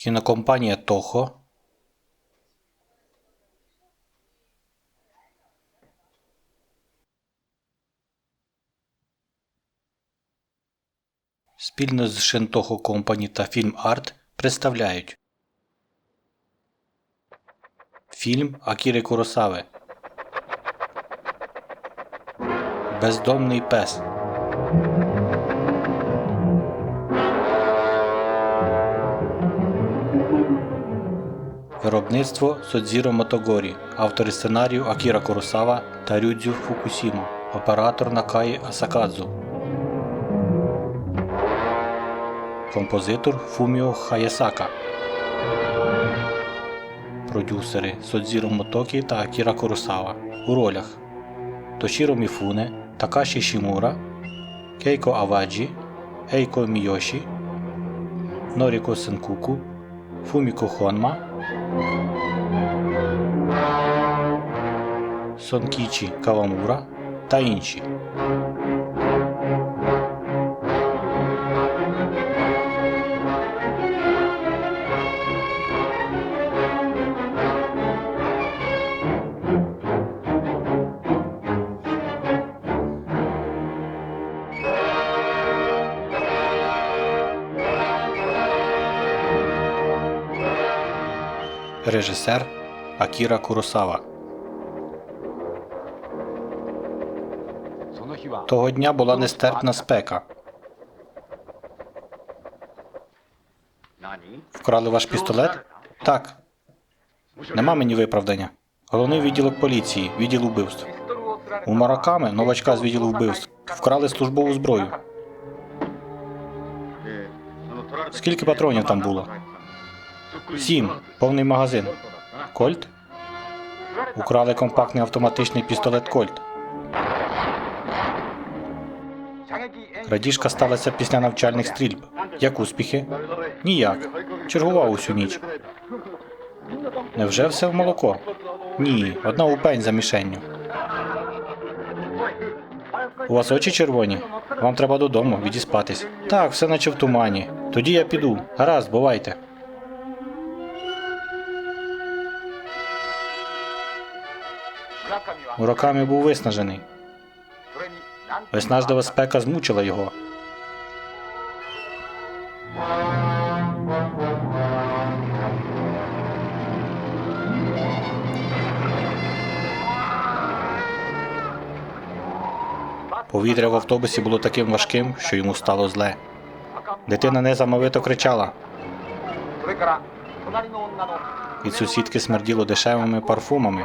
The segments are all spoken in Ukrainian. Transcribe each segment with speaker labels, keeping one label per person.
Speaker 1: Кінокомпанія Toho спільно з Shin-Toho Company та Film Art представляють фільм Акіри Куросави «Бездомний пес». Виробництво Содзіро Мотогорі. Автори сценарію Акіра Куросава та Рюдзю Фукусіма. Оператор Накаї Асакадзу. Композитор Фуміо Хаясака. Продюсери Содзіро Мотокі та Акіра Куросава. У ролях Тошіро Міфуне, Такаші Шімура, Кейко Аваджі, Ейко Мійоші, Норіко Сенкуку, Фуміко Хонма, Сонкічі Кавамура та інші. Режисер Акіра Куросава. Того дня була нестерпна спека. Вкрали ваш пістолет? Так. Нема мені виправдання. Головний відділок поліції, відділ вбивств. У Мураками, новачка з відділу вбивств, вкрали службову зброю. Скільки патронів там було? 7. Повний магазин. Кольт? Украли компактний автоматичний пістолет Кольт. Крадіжка сталася після навчальних стрільб. Як успіхи? Ніяк. Чергував усю ніч. Невже все в молоко? Ні, одна у пень за мішенню. У вас очі червоні? Вам треба додому, відіспатись. Так, все наче в тумані. Тоді я піду. Гаразд, бувайте. Муракамі був виснажений. Виснажлива спека змучила його. Повітря в автобусі було таким важким, що йому стало зле. Дитина незамовито кричала. Від сусідки смерділо дешевими парфумами.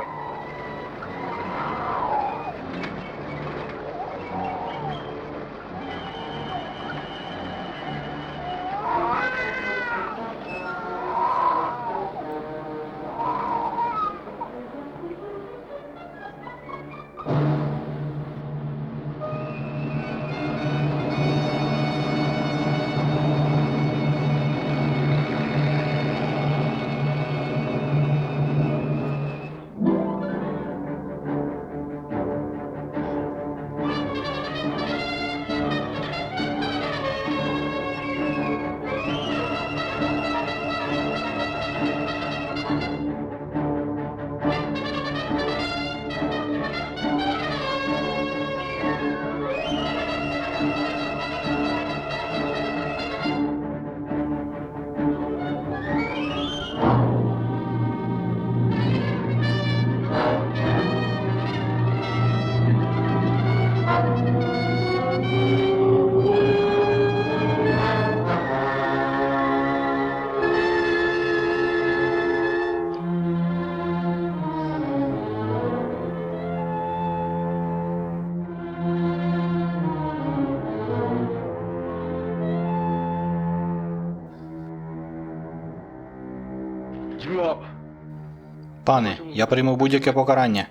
Speaker 1: Пане, я прийму будь-яке покарання.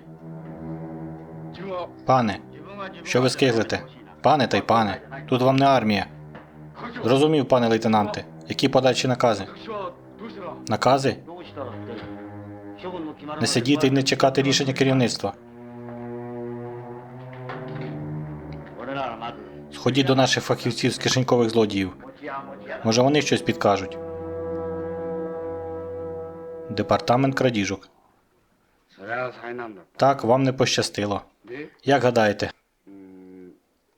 Speaker 1: Пане, що ви скиглите? Пане та й пане, тут вам не армія. Зрозумів, пане лейтенанте. Які подальші накази? Накази? Не сидіти і не чекати рішення керівництва. Сходіть до наших фахівців з кишенькових злодіїв. Може, вони щось підкажуть. Департамент крадіжок.
Speaker 2: それは災難だった。
Speaker 1: Так, вам не пощастило.
Speaker 2: で、
Speaker 1: Як гадаєте,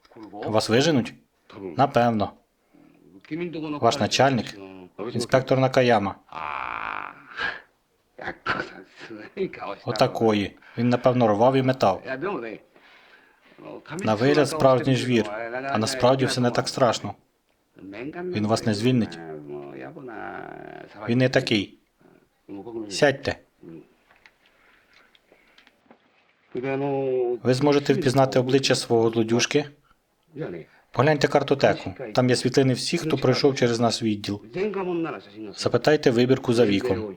Speaker 2: これが
Speaker 1: вас виженуть?
Speaker 2: 多分
Speaker 1: Напевно.
Speaker 2: 君んとこの
Speaker 1: Ваш начальник?
Speaker 2: あ
Speaker 1: Інспектор Накаяма.
Speaker 2: あー、やっこさんすごい顔した。
Speaker 1: Отакої. Він, напевно, рвав і метав.
Speaker 2: いやでもね、
Speaker 1: На вигляд справжній звір, а насправді все не так страшно.
Speaker 2: Він
Speaker 1: вас не звільнить. Він не такий. Сядьте. Ви зможете впізнати обличчя свого злодюжки? Погляньте картотеку. Там є світлини всіх, хто пройшов через наш відділ. Запитайте вибірку за віком.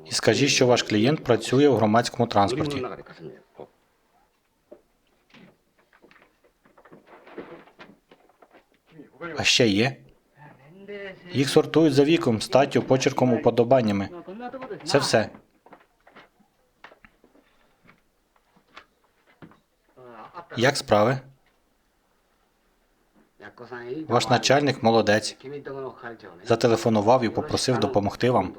Speaker 1: І скажіть, що ваш клієнт працює у громадському транспорті. А ще є? Їх сортують за віком, статтю, почерком, уподобаннями. Це все. Як справи? Ваш начальник молодець. Зателефонував і попросив допомогти вам.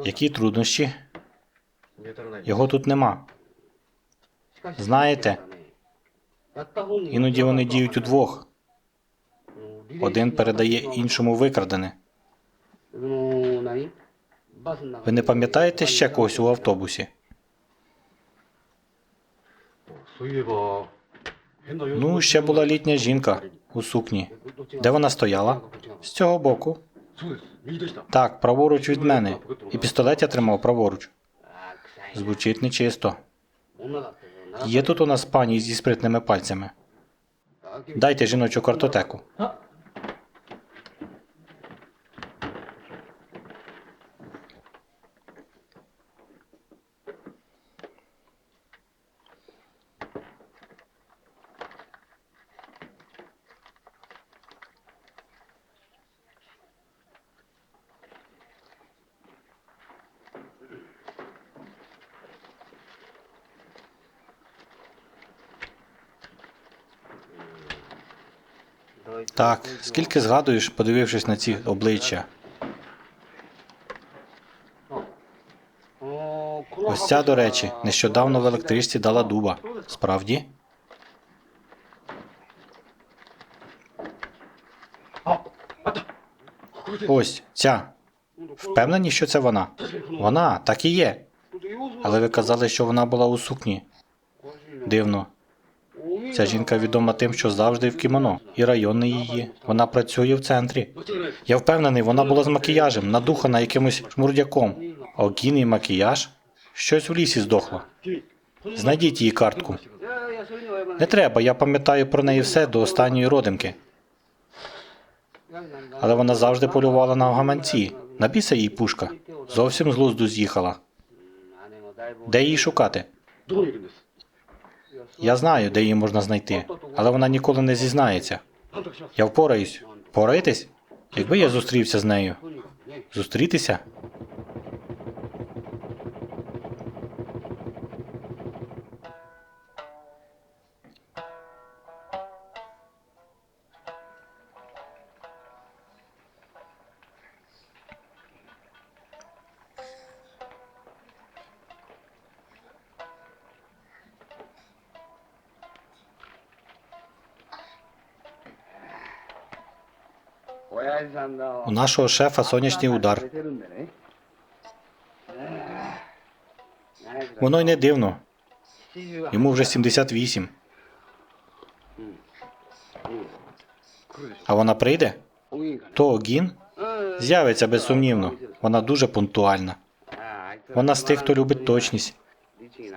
Speaker 1: Які труднощі? Його тут нема. Знаєте, іноді вони діють удвох. Один передає іншому викрадене. Ви не пам'ятаєте ще когось у автобусі? Ну, ще була літня жінка у сукні. Де вона стояла? З цього боку. Так, праворуч від мене. І пістолет я тримав праворуч. Звучить нечисто. Є тут у нас пані зі спритними пальцями. Дайте жіночу картотеку. Так, скільки згадуєш, подивившись на ці обличчя? Ось ця, до речі, нещодавно в електричці дала дуба. Справді? Ось, ця. Впевнені, що це вона? Вона, так і є. Але ви казали, що вона була у сукні. Дивно. Ця жінка відома тим, що завжди в кімоно. І район не її. Вона працює в центрі. Я впевнений, вона була з макіяжем, надухана якимось шмурдяком. Огін і макіяж? Щось в лісі здохло. Знайдіть її картку. Не треба, я пам'ятаю про неї все до останньої родимки. Але вона завжди полювала на гаманці. На біса їй пушка. Зовсім з глузду з'їхала. Де її шукати? Я знаю, де її можна знайти, але вона ніколи не зізнається. Я впораюсь. Впораєтесь? Якби я зустрівся з нею. Зустрітися? У нашого шефа сонячний удар. Воно й не дивно. Йому вже 78. А вона прийде? То Огін? З'явиться безсумнівно. Вона дуже пунктуальна. Вона з тих, хто любить точність.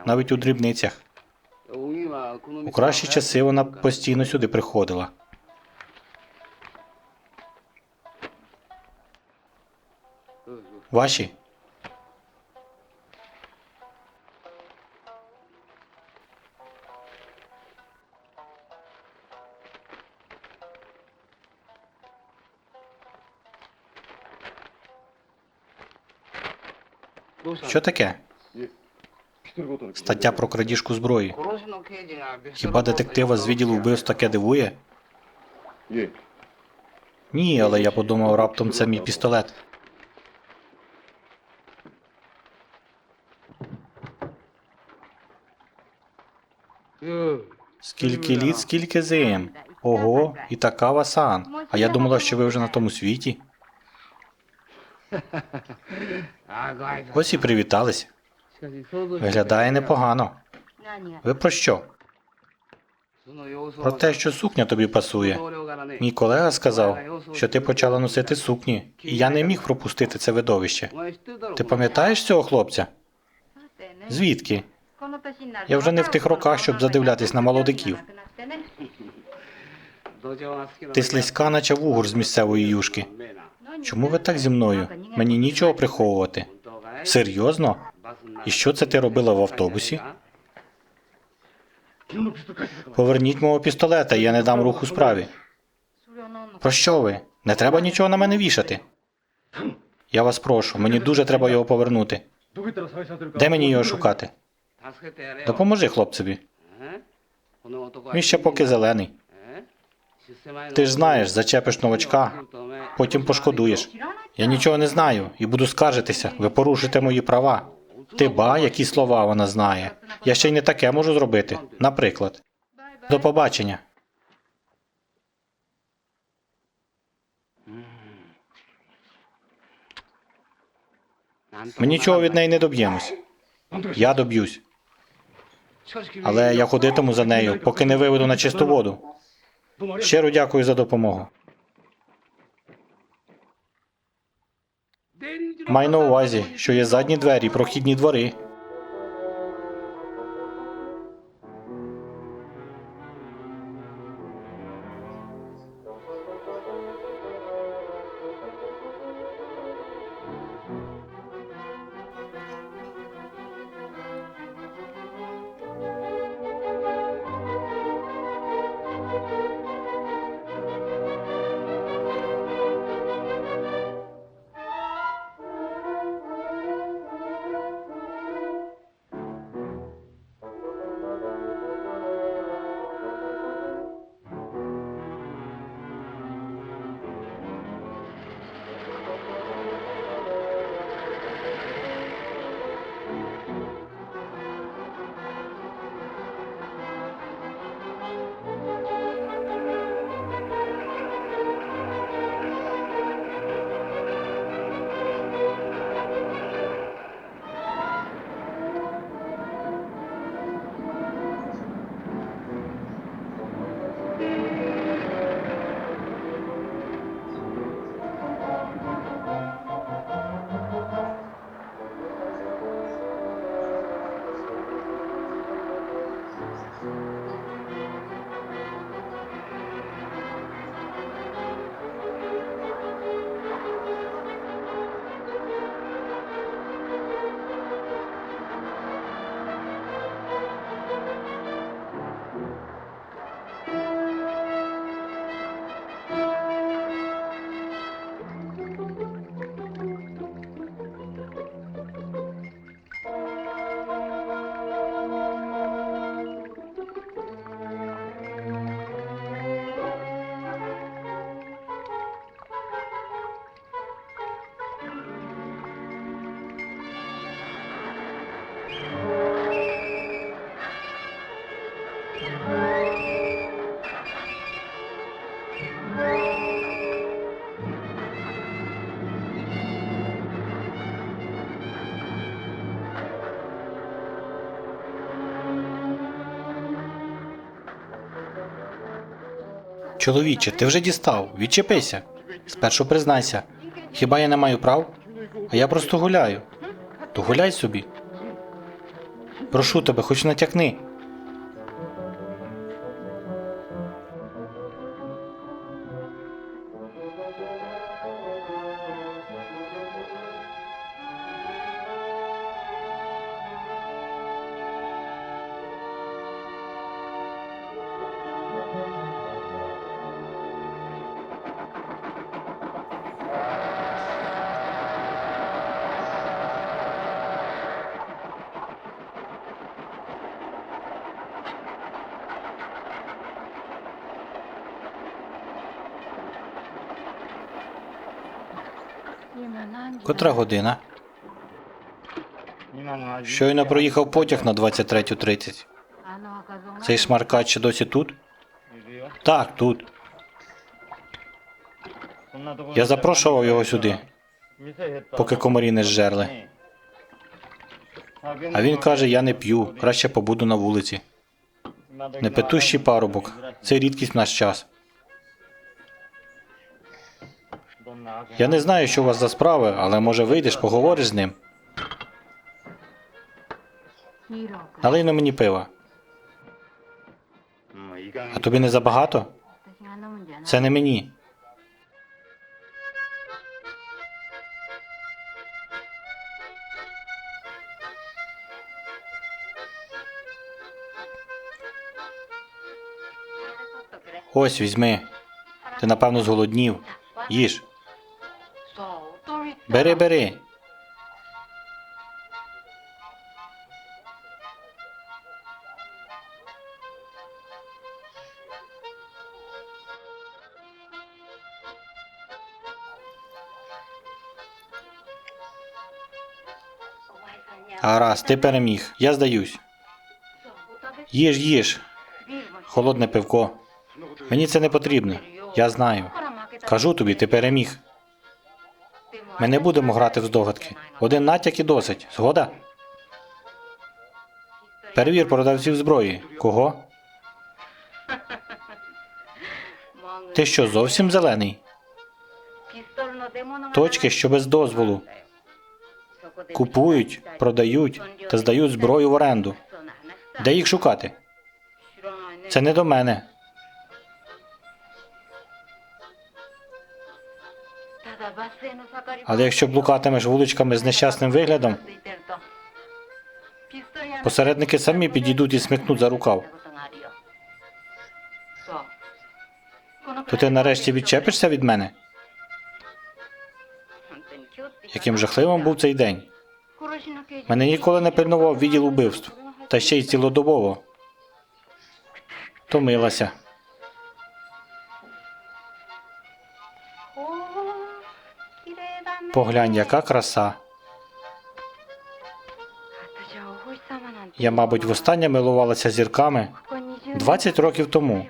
Speaker 1: Навіть у дрібницях. У кращі часи вона постійно сюди приходила. Ваші? Що таке? Стаття про крадіжку зброї. Хіба детектива з відділу вбивств таке дивує?
Speaker 2: 예.
Speaker 1: Ні, але я подумав, раптом це мій пістолет. Скільки літ, скільки зим. Ого, і така Васан. А я думала, що ви вже на тому світі. Ось і привітались. Виглядає непогано. Ви про що? Про те, що сукня тобі пасує. Мій колега сказав, що ти почала носити сукні, і я не міг пропустити це видовище. Ти пам'ятаєш цього хлопця? Звідки? Я вже не в тих роках, щоб задивлятись на молодиків. Ти слизька, наче вугор з місцевої юшки. Чому ви так зі мною? Мені нічого приховувати. Серйозно? І що це ти робила в автобусі? Поверніть мого пістолета, і я не дам руху справі. Про що ви? Не треба нічого на мене вішати. Я вас прошу, мені дуже треба його повернути. Де мені його шукати? Допоможи хлопцеві. Він ще поки зелений. Ти ж знаєш, зачепиш новачка, потім пошкодуєш. Я нічого не знаю і буду скаржитися. Ви порушите мої права. Ти ба, які слова вона знає. Я ще й не таке можу зробити. Наприклад. До побачення. Ми нічого від неї не доб'ємось. Я доб'юсь. Але я ходитиму за нею, поки не виведу на чисту воду. Щиро дякую за допомогу. Маю на увазі, що є задні двері і прохідні двори. Чоловіче, ти вже дістав. Відчепися. Спершу признайся. Хіба я не маю прав? А я просто гуляю. То гуляй собі. Прошу тебе, хоч натякни. Котра година? Щойно проїхав потяг на 23:30. Цей шмаркач ще досі тут? Так, тут. Я запрошував його сюди, поки комарі не зжерли. А він каже, я не п'ю, краще побуду на вулиці. Непетущий парубок. Це рідкість в наш час. Я не знаю, що у вас за справи, але може вийдеш, поговориш з ним. Налий на мені пива. А тобі не забагато? Це не мені. Ось, візьми. Ти, напевно, зголоднів. Їж. Бери, бери. Гаразд, ти переміг. Я здаюсь. Їж, їж. Холодне пивко. Мені це не потрібно. Я знаю. Кажу тобі, ти переміг. Ми не будемо грати в здогадки. Один натяк і досить. Згода? Перевір продавців зброї. Кого? Ти що, зовсім зелений? Точки, що без дозволу. Купують, продають та здають зброю в оренду. Де їх шукати? Це не до мене. Але якщо блукатимеш вуличками з нещасним виглядом, посередники самі підійдуть і смикнуть за рукав. То ти нарешті відчепишся від мене? Яким жахливим був цей день. Мене ніколи не пильнував відділ убивств, та ще й цілодобово. Томилася. Поглянь, яка краса. Я, мабуть, востаннє милувалася зірками 20 років тому.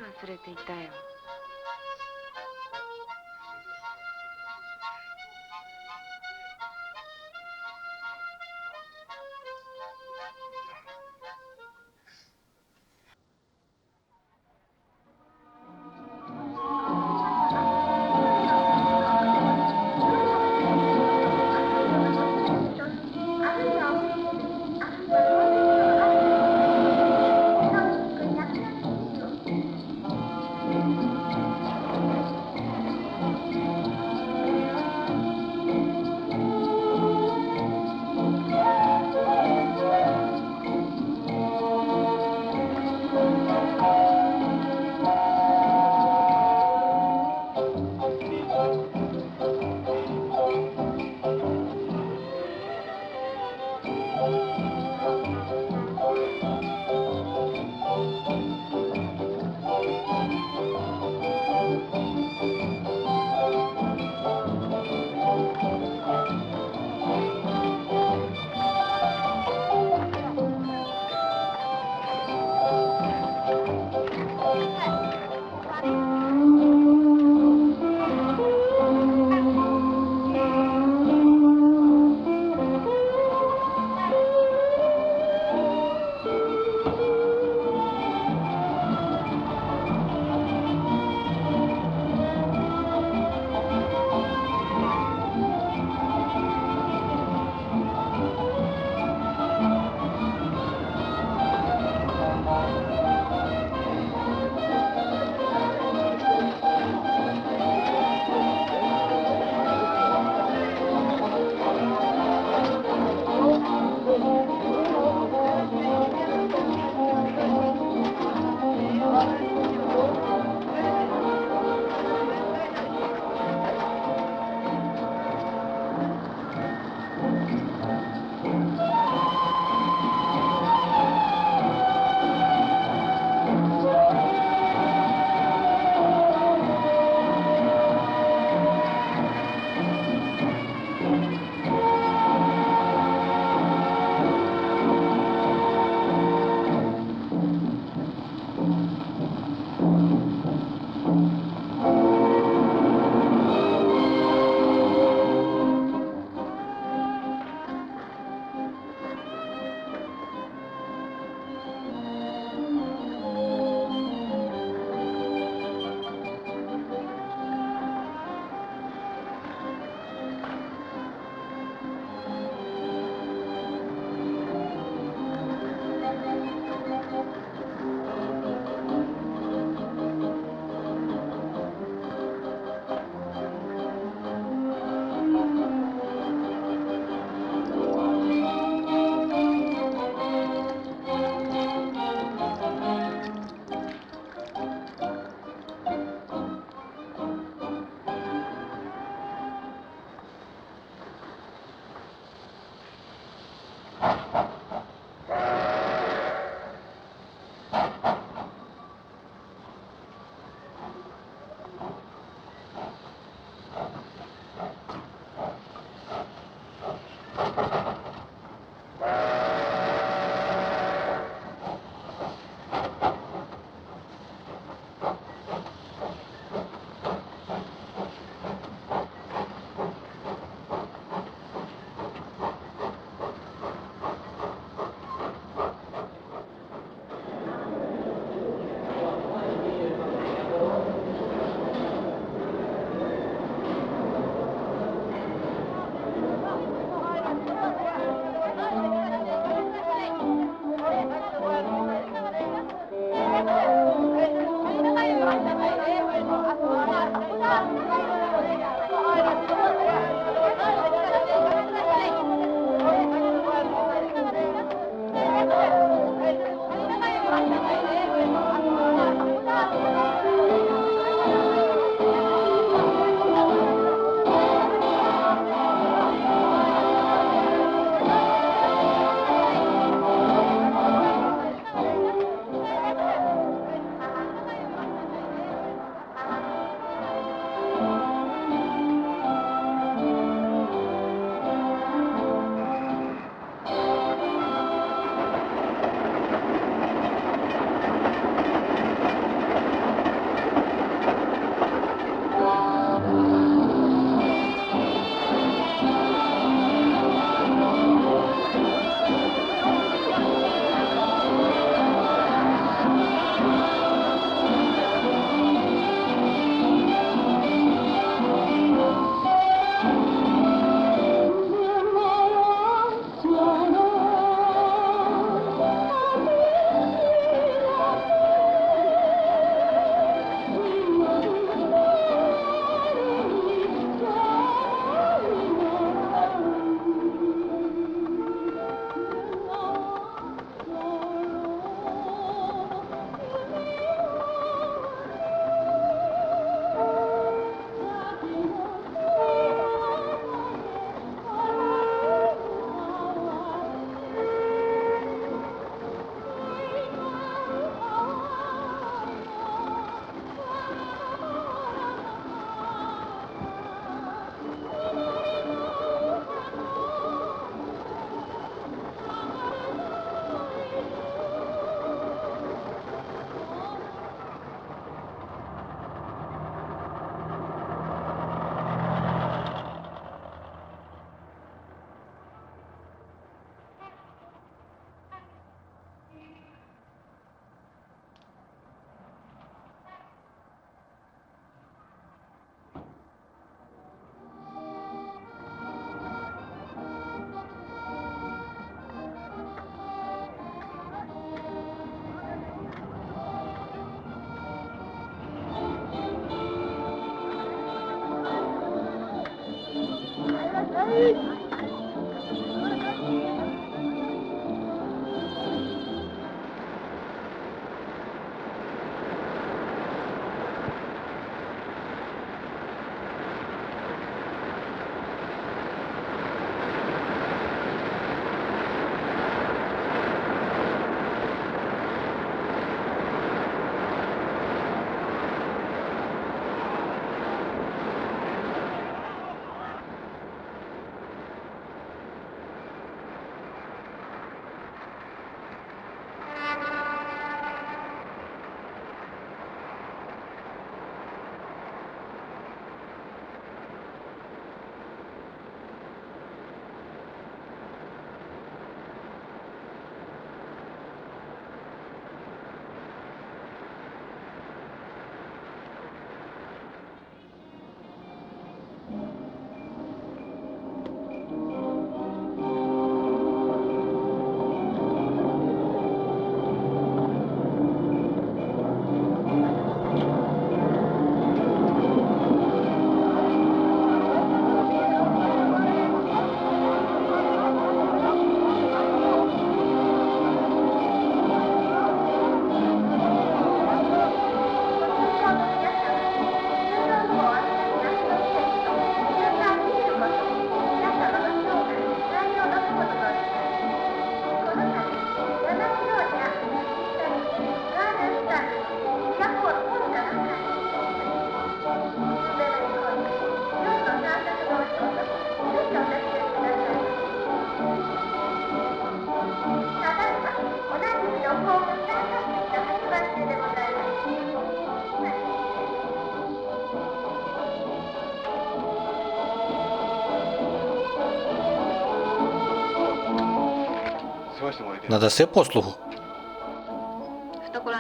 Speaker 1: Надаси послугу?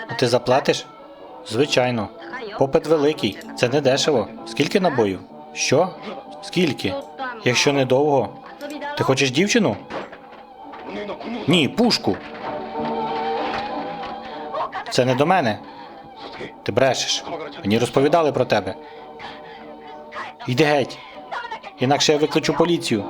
Speaker 1: А ти заплатиш? Звичайно. Попит великий. Це не дешево. Скільки набоїв? Що? Скільки? Якщо недовго. Ти хочеш дівчину? Ні, пушку. Це не до мене. Ти брешеш. Мені розповідали про тебе. Йди геть. Інакше я викличу поліцію.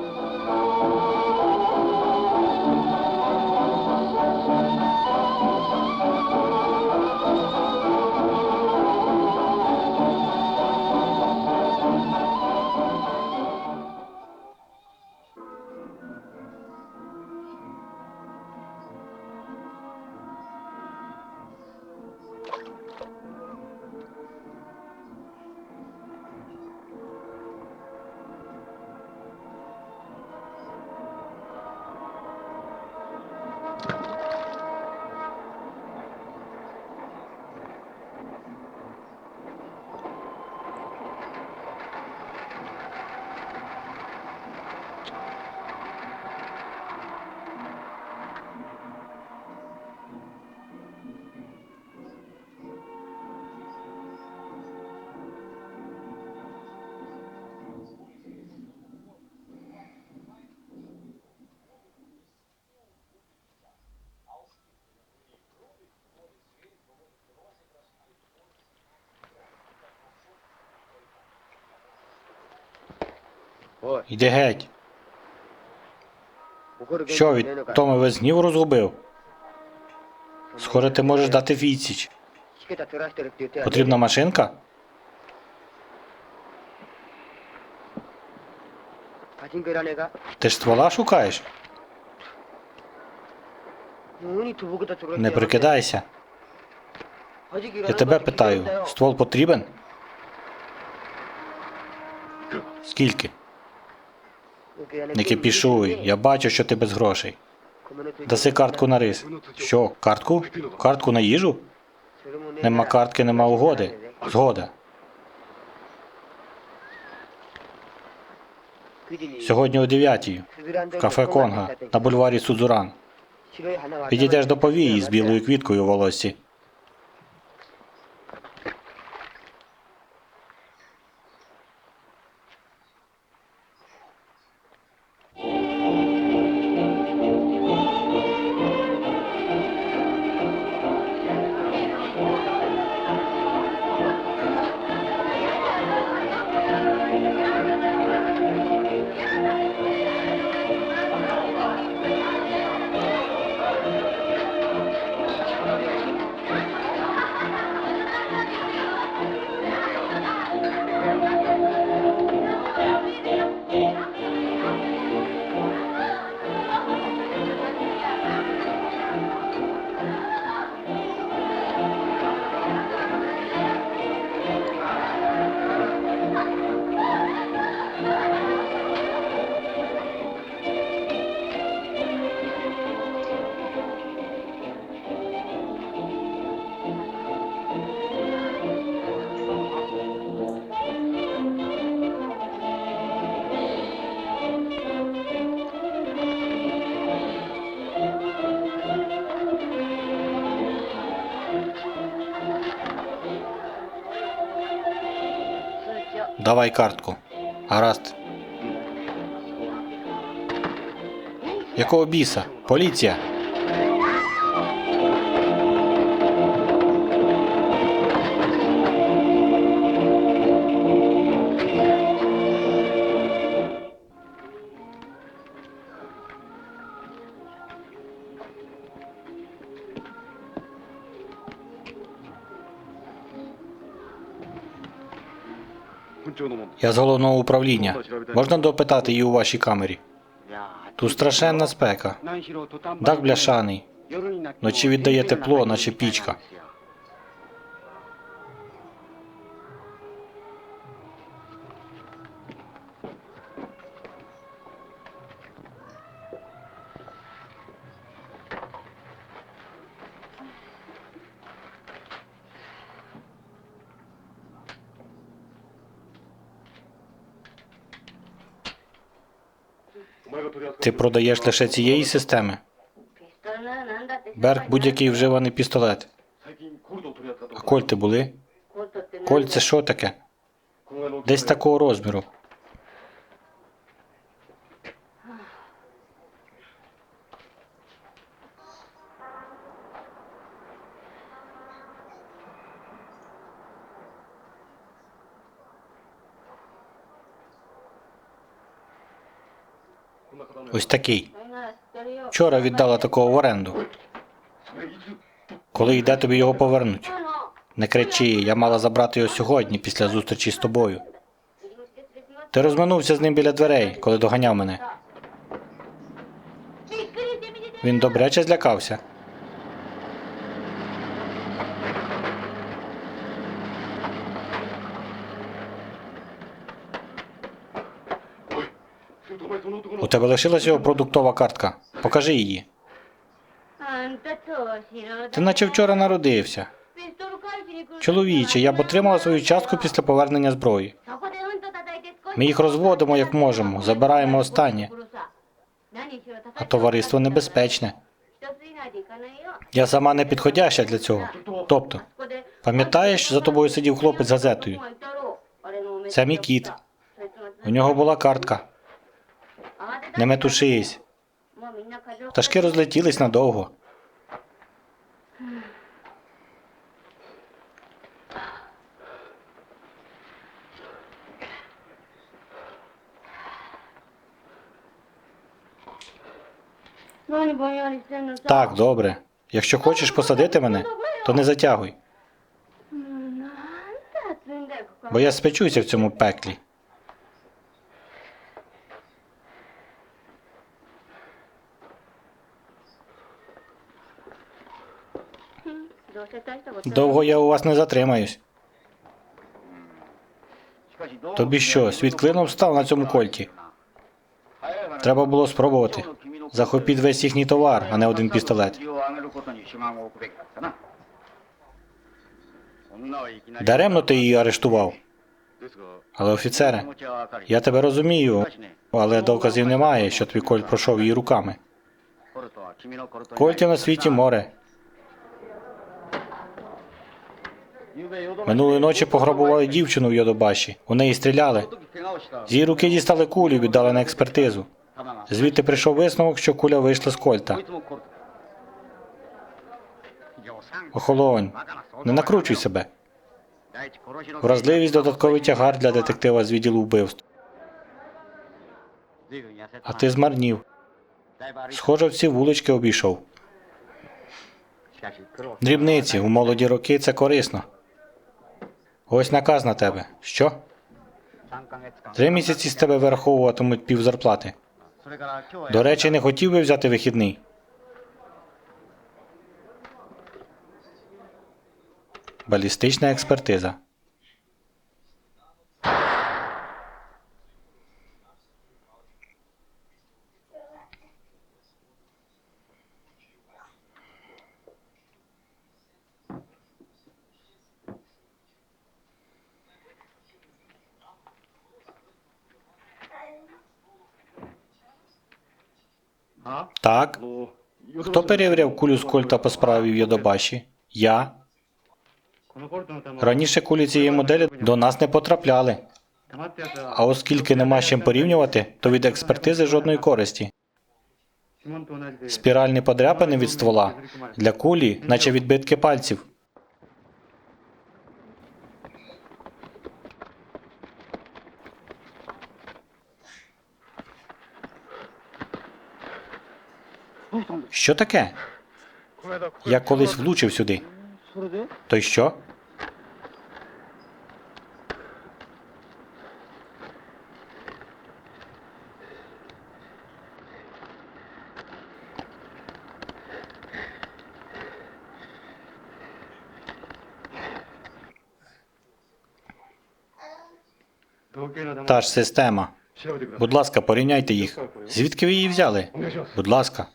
Speaker 1: Йди геть. Що, від Томи весь гнів розгубив? Схоже, ти можеш дати відсіч. Потрібна машинка? Ти ж ствола шукаєш? Не прикидайся. Я тебе питаю, ствол потрібен? Скільки? Не кипішуй, я бачу, що ти без грошей. Даси картку на рис. Що, картку? Картку на їжу? Нема картки, нема угоди. Згода. Сьогодні о 9-й. В кафе Конга на бульварі Судзуран. Підійдеш до повії з білою квіткою у волоссі. Давай картку. Гаразд. Якого біса? Поліція! Я з головного управління. Можна допитати її у вашій камері? Тут страшенна спека. Дах бляшаний. Вночі віддає тепло, наче пічка. Ти продаєш лише цієї системи? Берг будь-який вживаний пістолет. А кольти були? Кольт це що таке? Десь такого розміру. Ось такий. Вчора віддала такого в оренду. Коли йде, тобі його повернуть. Не кричи, я мала забрати його сьогодні, після зустрічі з тобою. Ти розминувся з ним біля дверей, коли доганяв мене. Він добряче злякався. У тебе лишилась його продуктова картка. Покажи її. Ти наче вчора народився. Чоловіче, я б отримала свою частку після повернення зброї. Ми їх розводимо, як можемо, забираємо останнє. А товариство небезпечне. Я сама не підходяща для цього. Тобто, пам'ятаєш, за тобою сидів хлопець з газетою? Це мій кіт. У нього була картка. Не метушись. Пташки розлетілись надовго. Так, добре. Якщо хочеш посадити мене, то не затягуй. Бо я спечуся в цьому пеклі. Довго я у вас не затримаюсь. Тобі що, світ клином став на цьому кольті? Треба було спробувати. Захопіть весь їхній товар, а не один пістолет. Даремно ти її арештував. Але, офіцере, я тебе розумію, але доказів немає, що твій кольт пройшов її руками. Кольтів на світі море. Минулої ночі пограбували дівчину в Йодобаші. У неї стріляли. З її руки дістали кулю, віддали на експертизу. Звідти прийшов висновок, що куля вийшла з кольта. Охолонь, не накручуй себе. Вразливість – додатковий тягар для детектива з відділу вбивств. А ти змарнів. Схоже, всі вулички обійшов. Дрібниці, у молоді роки це корисно. Ось наказ на тебе. Що? 3 місяці з тебе вираховуватимуть півзарплати. До речі, не хотів би взяти вихідний. Балістична експертиза. Так. Хто перевіряв кулю з кольта по справі в Йодобаші? Я. Раніше кулі цієї моделі до нас не потрапляли. А оскільки нема з чим порівнювати, то від експертизи жодної користі. Спіральні подряпини від ствола для кулі, наче відбитки пальців. Що таке? Я колись влучив сюди. То й що? Та ж система. Будь ласка, порівняйте їх. Звідки ви її взяли? Будь ласка.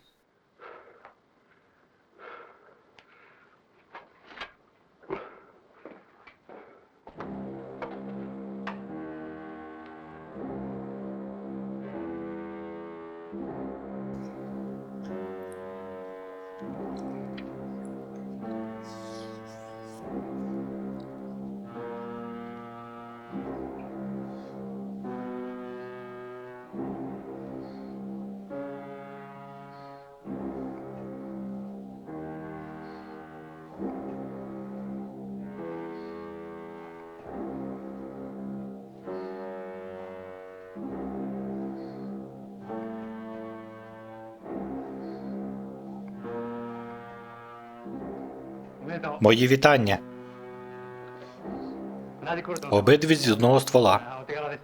Speaker 1: Мої вітання. Обидві з одного ствола.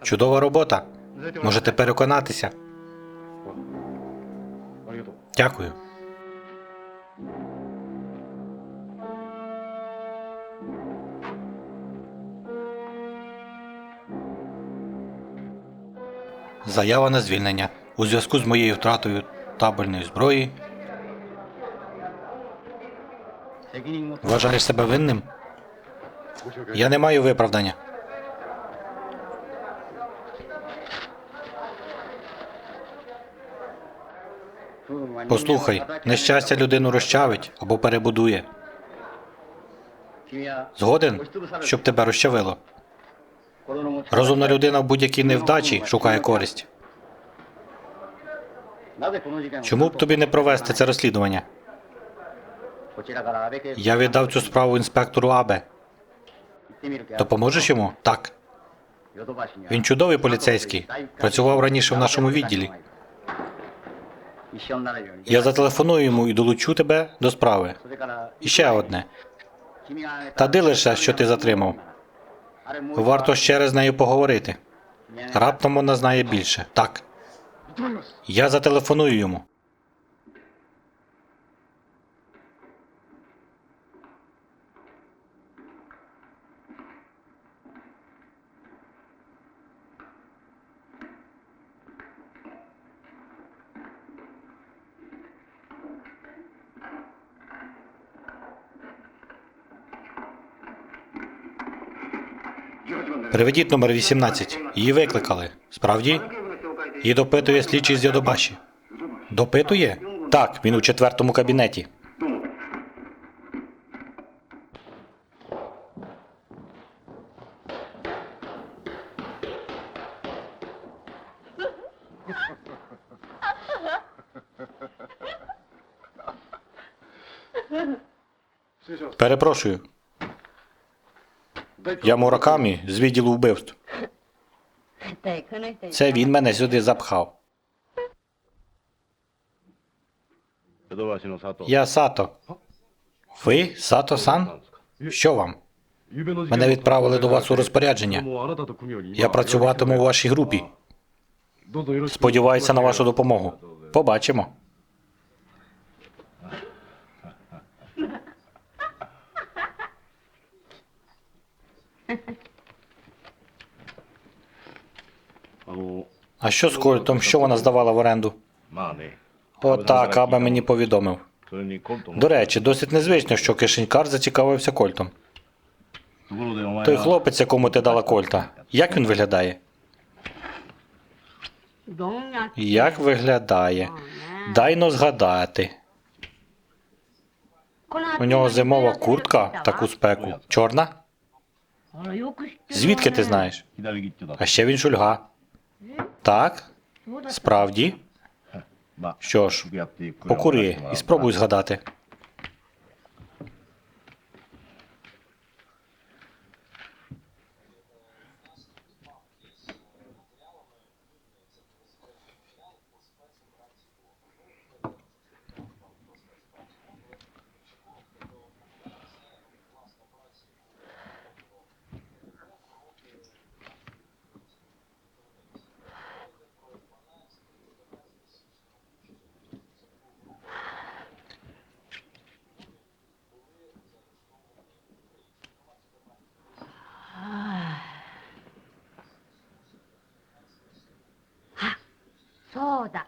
Speaker 1: Чудова робота. Можете переконатися. Дякую. Заява на звільнення. У зв'язку з моєю втратою табельної зброї. Вважаєш себе винним? Я не маю виправдання. Послухай, нещастя людину розчавить або перебудує. Згоден, щоб тебе розчавило? Розумна людина в будь-якій невдачі шукає користь. Чому б тобі не провести це розслідування? Я віддав цю справу інспектору Абе. Допоможеш йому? Так. Він чудовий поліцейський. Працював раніше в нашому відділі. Я зателефоную йому і долучу тебе до справи. І ще одне. Та лише, що ти затримав. Варто ще раз з нею поговорити. Раптом вона знає більше. Так. Я зателефоную йому. Приведіть номер 18. Її викликали. Справді? Її допитує слідчий з Йодобаші. Допитує? Так, він у 4-му кабінеті. Перепрошую. Я Муракамі з відділу вбивств. Це він мене сюди запхав. Я Сато. Ви? Сато-сан? Що вам? Мене відправили до вас у розпорядження. Я працюватиму у вашій групі. Сподіваюся на вашу допомогу. Побачимо. А що з Кольтом? Що вона здавала в оренду? Отак, Абе мені повідомив. До речі, досить незвично, що кишенькар зацікавився Кольтом. Той хлопець, якому ти дала Кольта, як він виглядає? Як виглядає? Дай-но згадати. У нього зимова куртка, таку спеку. Чорна? Звідки ти знаєш?
Speaker 2: 左利っちょだ。
Speaker 1: А ще він шульга. Так? Справді?
Speaker 2: まあ、
Speaker 1: Що ж,
Speaker 2: やっていく。
Speaker 1: покури і спробуй згадати.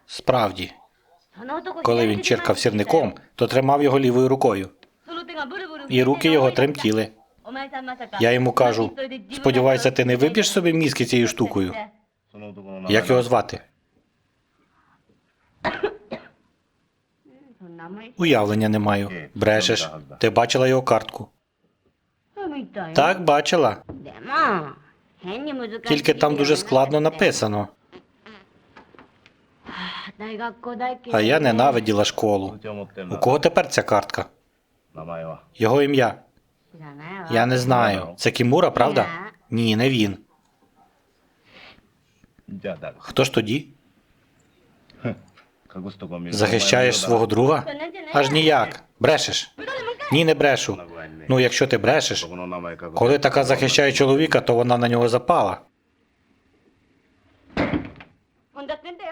Speaker 1: Справді, коли він чиркав сірником, то тримав його лівою рукою. І руки його тремтіли. Я йому кажу, сподіваюся, ти не виб'єш собі мізки цією штукою.
Speaker 2: その男の名前
Speaker 1: Як його звати? Уявлення не маю. Брешеш. Ти бачила його картку? Так, бачила. Тільки там дуже складно написано. А я ненавиділа школу.
Speaker 2: 通帳持ってん
Speaker 1: У
Speaker 2: だ。
Speaker 1: кого тепер ця картка?
Speaker 2: 名前は。
Speaker 1: Його ім'я. Я не знаю. Це Кімура, правда? Ні, не він.
Speaker 2: じゃあ誰？
Speaker 1: Хто ж тоді?
Speaker 2: 隠すとこ見ると
Speaker 1: Захищаєш свого друга? Аж ніяк. Брешеш? Ні, не брешу. Ну, якщо ти брешеш,
Speaker 2: 男の名前隠す。
Speaker 1: коли така захищає чоловіка, то вона на нього запала.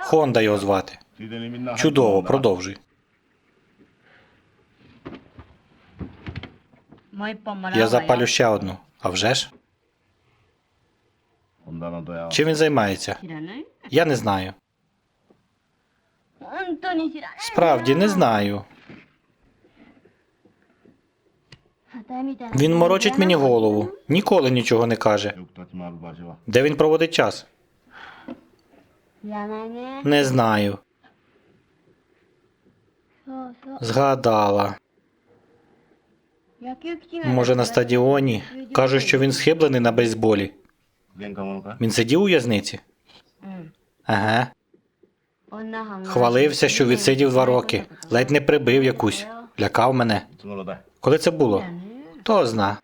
Speaker 1: Хонда його звати.
Speaker 2: ついでにみんな入って
Speaker 1: Чудово,
Speaker 2: んだ。
Speaker 1: продовжуй. Я запалю ще одну. А вже ж?
Speaker 2: ホンダのドヤは
Speaker 1: Чим він займається? Я не знаю. Справді, не знаю. Він морочить мені голову. Ніколи нічого не каже.
Speaker 2: よく立ち回る場所は。
Speaker 1: Де він проводить час? Не знаю. Згадала. Може, на стадіоні? Кажуть, що він схиблений на бейсболі.
Speaker 2: 前科者か？
Speaker 1: Він сидів у в'язниці? Ага. Хвалився, що відсидів 2 роки. Ледь не прибив якусь. Лякав мене.
Speaker 2: いつ頃だ？
Speaker 1: Коли це було? Хто зна.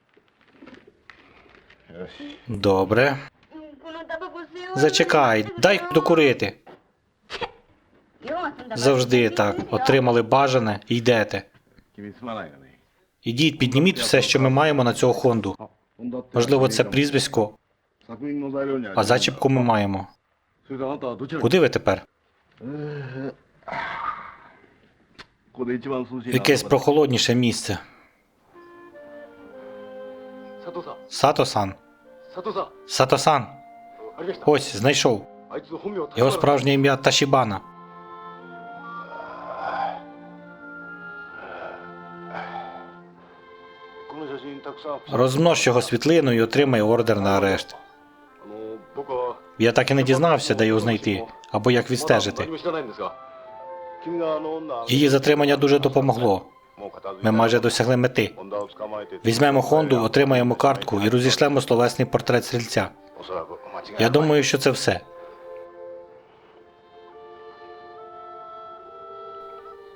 Speaker 2: よし。
Speaker 1: Добре. Зачекай, дай докурити. Завжди так. Отримали бажане і йдете.
Speaker 2: 君すまないがね。
Speaker 1: Ідіть, підніміть все, що ми маємо на цього Хонду.
Speaker 2: あ、ホンダって。
Speaker 1: Можливо, це прізвисько,
Speaker 2: 作品の材料にあり
Speaker 1: а зачіпку ми маємо.
Speaker 2: それであなたはどちらに？
Speaker 1: Куди ви тепер?
Speaker 2: ここで一番涼しいな。
Speaker 1: Якесь прохолодніше місце.
Speaker 2: 佐藤さん。
Speaker 1: Сато-сан.
Speaker 2: 佐藤さん。
Speaker 1: Сато-сан.
Speaker 2: ありました。
Speaker 1: Ось, знайшов.
Speaker 2: あいつ本名は
Speaker 1: Його справжнє ім'я Ташібана.
Speaker 2: この写真たくさん。
Speaker 1: Розмнож його світлину і отримай ордер на арешт.
Speaker 2: 僕は
Speaker 1: Я так і не дізнався, де його знайти, або як
Speaker 2: まだ
Speaker 1: відстежити.
Speaker 2: 何も知らないんですが、君があの女、
Speaker 1: Її затримання дуже допомогло.
Speaker 2: もう片付い
Speaker 1: Ми
Speaker 2: た
Speaker 1: майже досягли мети.
Speaker 2: ホンダを捕まえて
Speaker 1: Візьмемо Хонду, отримаємо картку і розійшлемо словесний портрет стрільця.
Speaker 2: おそらく間違いない。
Speaker 1: Я думаю, що це все.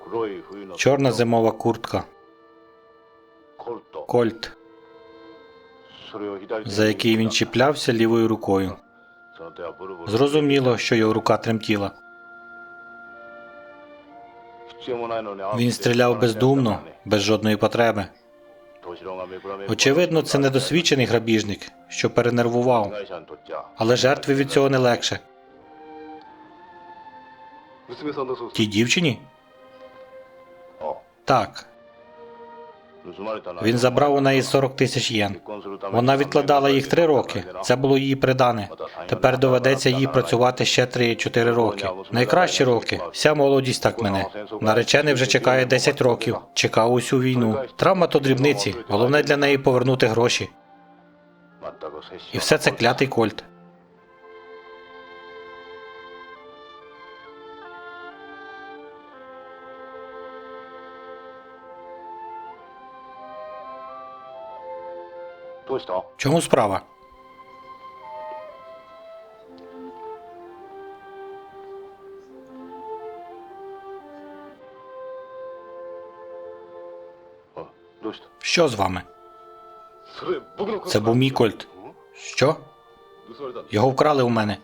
Speaker 2: 黒い冬の
Speaker 1: Чорна зимова куртка.
Speaker 2: コルト、
Speaker 1: Кольт,
Speaker 2: それを左手に
Speaker 1: за який він чіплявся лівою рукою.
Speaker 2: その手はブルブル
Speaker 1: Зрозуміло, що його рука тремтіла.
Speaker 2: 必要もないのに
Speaker 1: Він стріляв бездумно, без жодної потреби. Очевидно, це недосвідчений грабіжник, що перенервував. Але жертві від цього не легше.
Speaker 2: 娘さんだそうです。
Speaker 1: Тій дівчині?
Speaker 2: あ、
Speaker 1: Так.
Speaker 2: 盗まれたのは
Speaker 1: Він забрав у неї 40 тисяч єн.
Speaker 2: 結婚するために
Speaker 1: Вона відкладала їх 3 роки. Це було її придане. Тепер доведеться їй працювати ще 3-4 роки. Найкращі роки. Вся молодість так мене. Наречений вже чекає 10 років. Чекав усю війну. Травма то дрібниці. Головне для неї повернути гроші.
Speaker 2: 全く接し
Speaker 1: І все це клятий Кольт.
Speaker 2: どうした？
Speaker 1: В чому справа?
Speaker 2: あ、どうした？
Speaker 1: Що з вами?
Speaker 2: それ僕の
Speaker 1: Це був мій кольт. Що?
Speaker 2: 盗まれたんだ。
Speaker 1: Його вкрали у мене.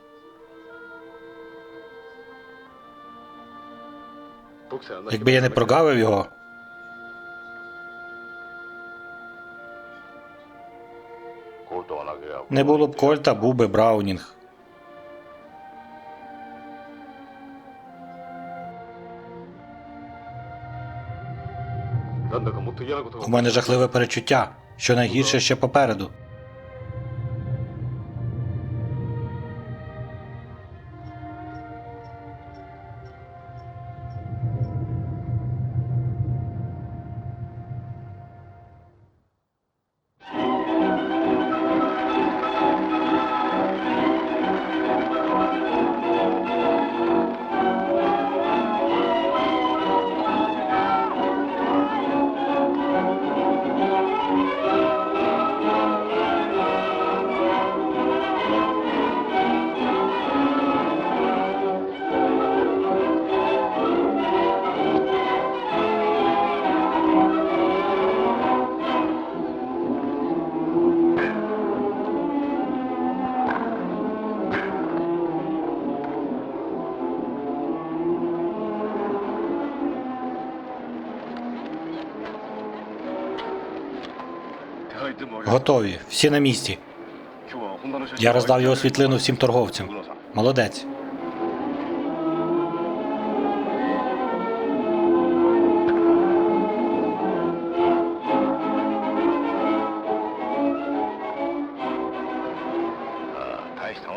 Speaker 2: 僕さえあんな
Speaker 1: Якби я не прогавив його,
Speaker 2: コルトがなければ
Speaker 1: не було б кольта, був би Браунінг.
Speaker 2: なんだかもっと嫌なことが
Speaker 1: У мене жахливе перечуття, що найгірше ще попереду. Готові, всі на місці. Я роздав його світлину всім торговцям. Молодець.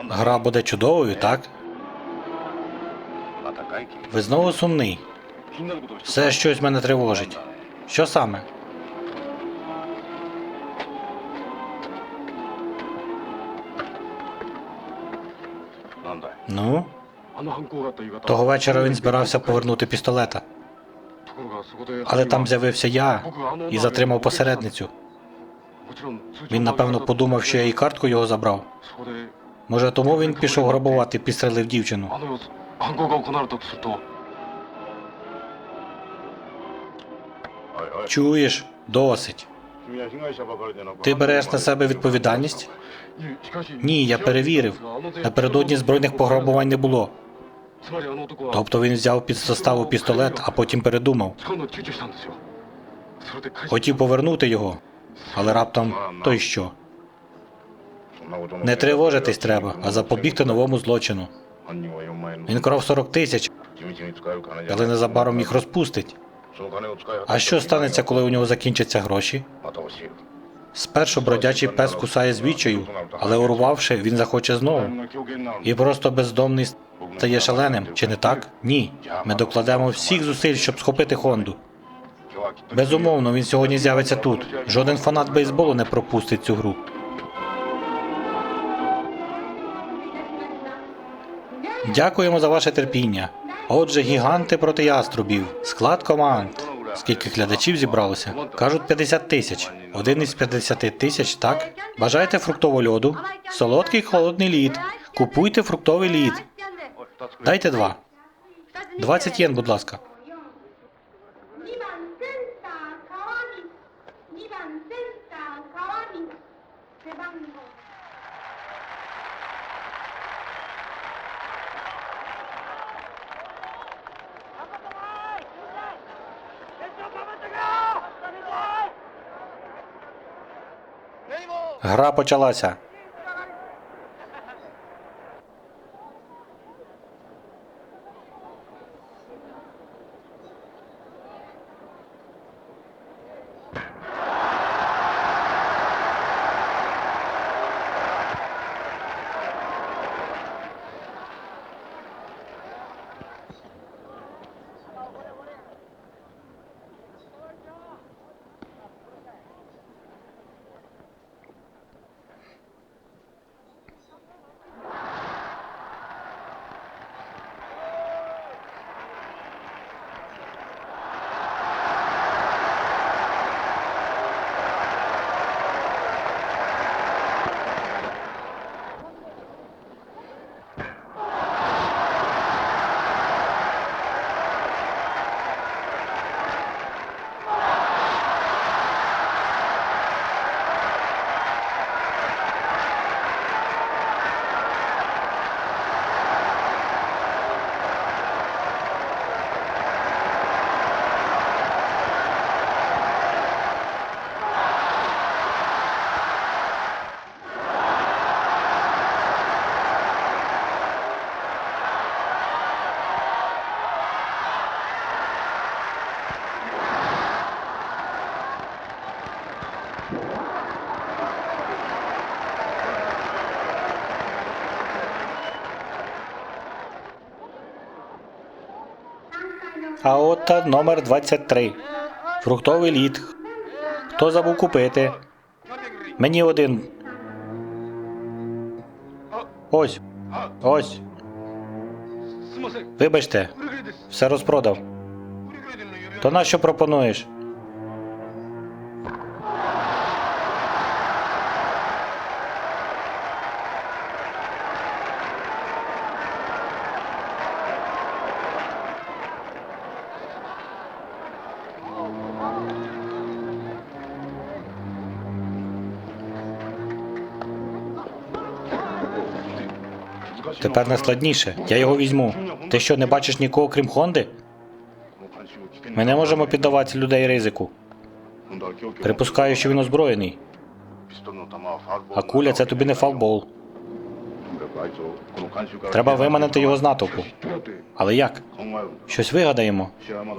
Speaker 1: Гра буде чудовою, так? Ви знову сумний. Все щось мене тривожить. Що саме? Ну? Того вечора він збирався повернути пістолета. Але там з'явився я і затримав посередницю. Він, напевно, подумав, що я і картку його забрав. Може, тому він пішов грабувати і підстрелив дівчину. Чуєш? Досить. Ти береш на себе відповідальність? Ні, я перевірив. Напередодні збройних пограбувань не було. Тобто він взяв під заставу пістолет, а потім передумав. Хотів повернути його, але раптом то й що? Не тривожитись треба, а запобігти новому злочину. Він крав 40 тисяч, але незабаром їх розпустить. А що станеться, коли у нього закінчаться гроші? Спершу бродячий пес кусає звідчаю, але урвавши, він захоче знову. І просто бездомний стає шаленим, чи не так? Ні. Ми докладемо всіх зусиль, щоб схопити Хонду. Безумовно, він сьогодні з'явиться тут. Жоден фанат бейсболу не пропустить цю гру. Дякуємо за ваше терпіння. Отже, гіганти проти яструбів. Склад команд. Скільки глядачів зібралося? Кажуть, 50 тисяч. Один із 50 тисяч, так? Бажаєте фруктового льоду? Солодкий холодний лід. Купуйте фруктовий лід. Дайте 2. 20 єн, будь ласка.
Speaker 3: 2番センター川光2番センター川光背番号
Speaker 1: Гра почалася. А от та номер 23. Фруктовий лід. Хто забув купити? Мені один. Ось. Ось. Вибачте, все розпродав. То нащо пропонуєш? Тепер найскладніше. Я його візьму. Ти що, не бачиш нікого, крім Хонди? Ми не можемо піддавати людей ризику. Припускаю, що він озброєний. А куля – це тобі не фаулбол. Треба виманити його з натовпу. Але як? Щось вигадаємо.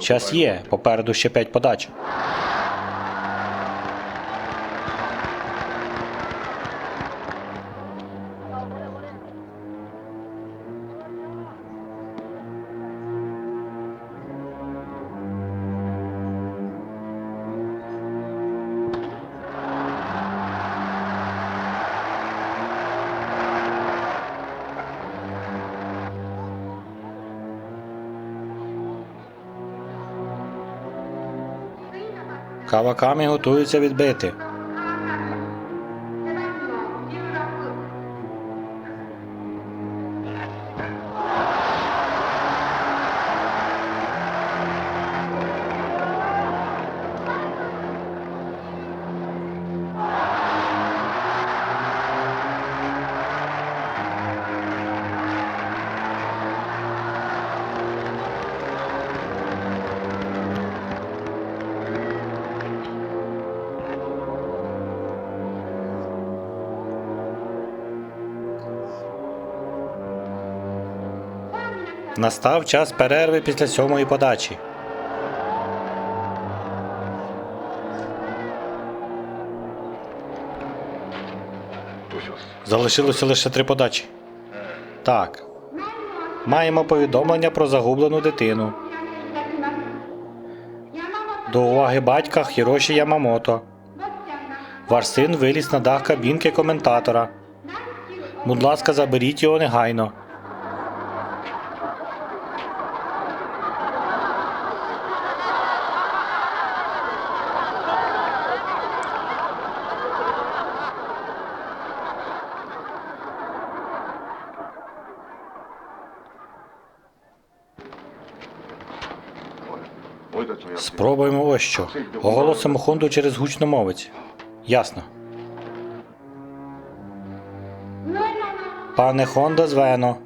Speaker 1: Час є. Попереду ще 5 подач. Кавакамі готується відбити. Настав час перерви після 7-ї подачі. Залишилося лише 3 подачі. Так. Маємо повідомлення про загублену дитину. До уваги батька Хіроші Ямамото. Ваш син виліз на дах кабінки коментатора. Будь ласка, заберіть його негайно. Спробуємо ось що. Оголосимо Хонду через гучномовець. Ясно. Пане Хонда Звено.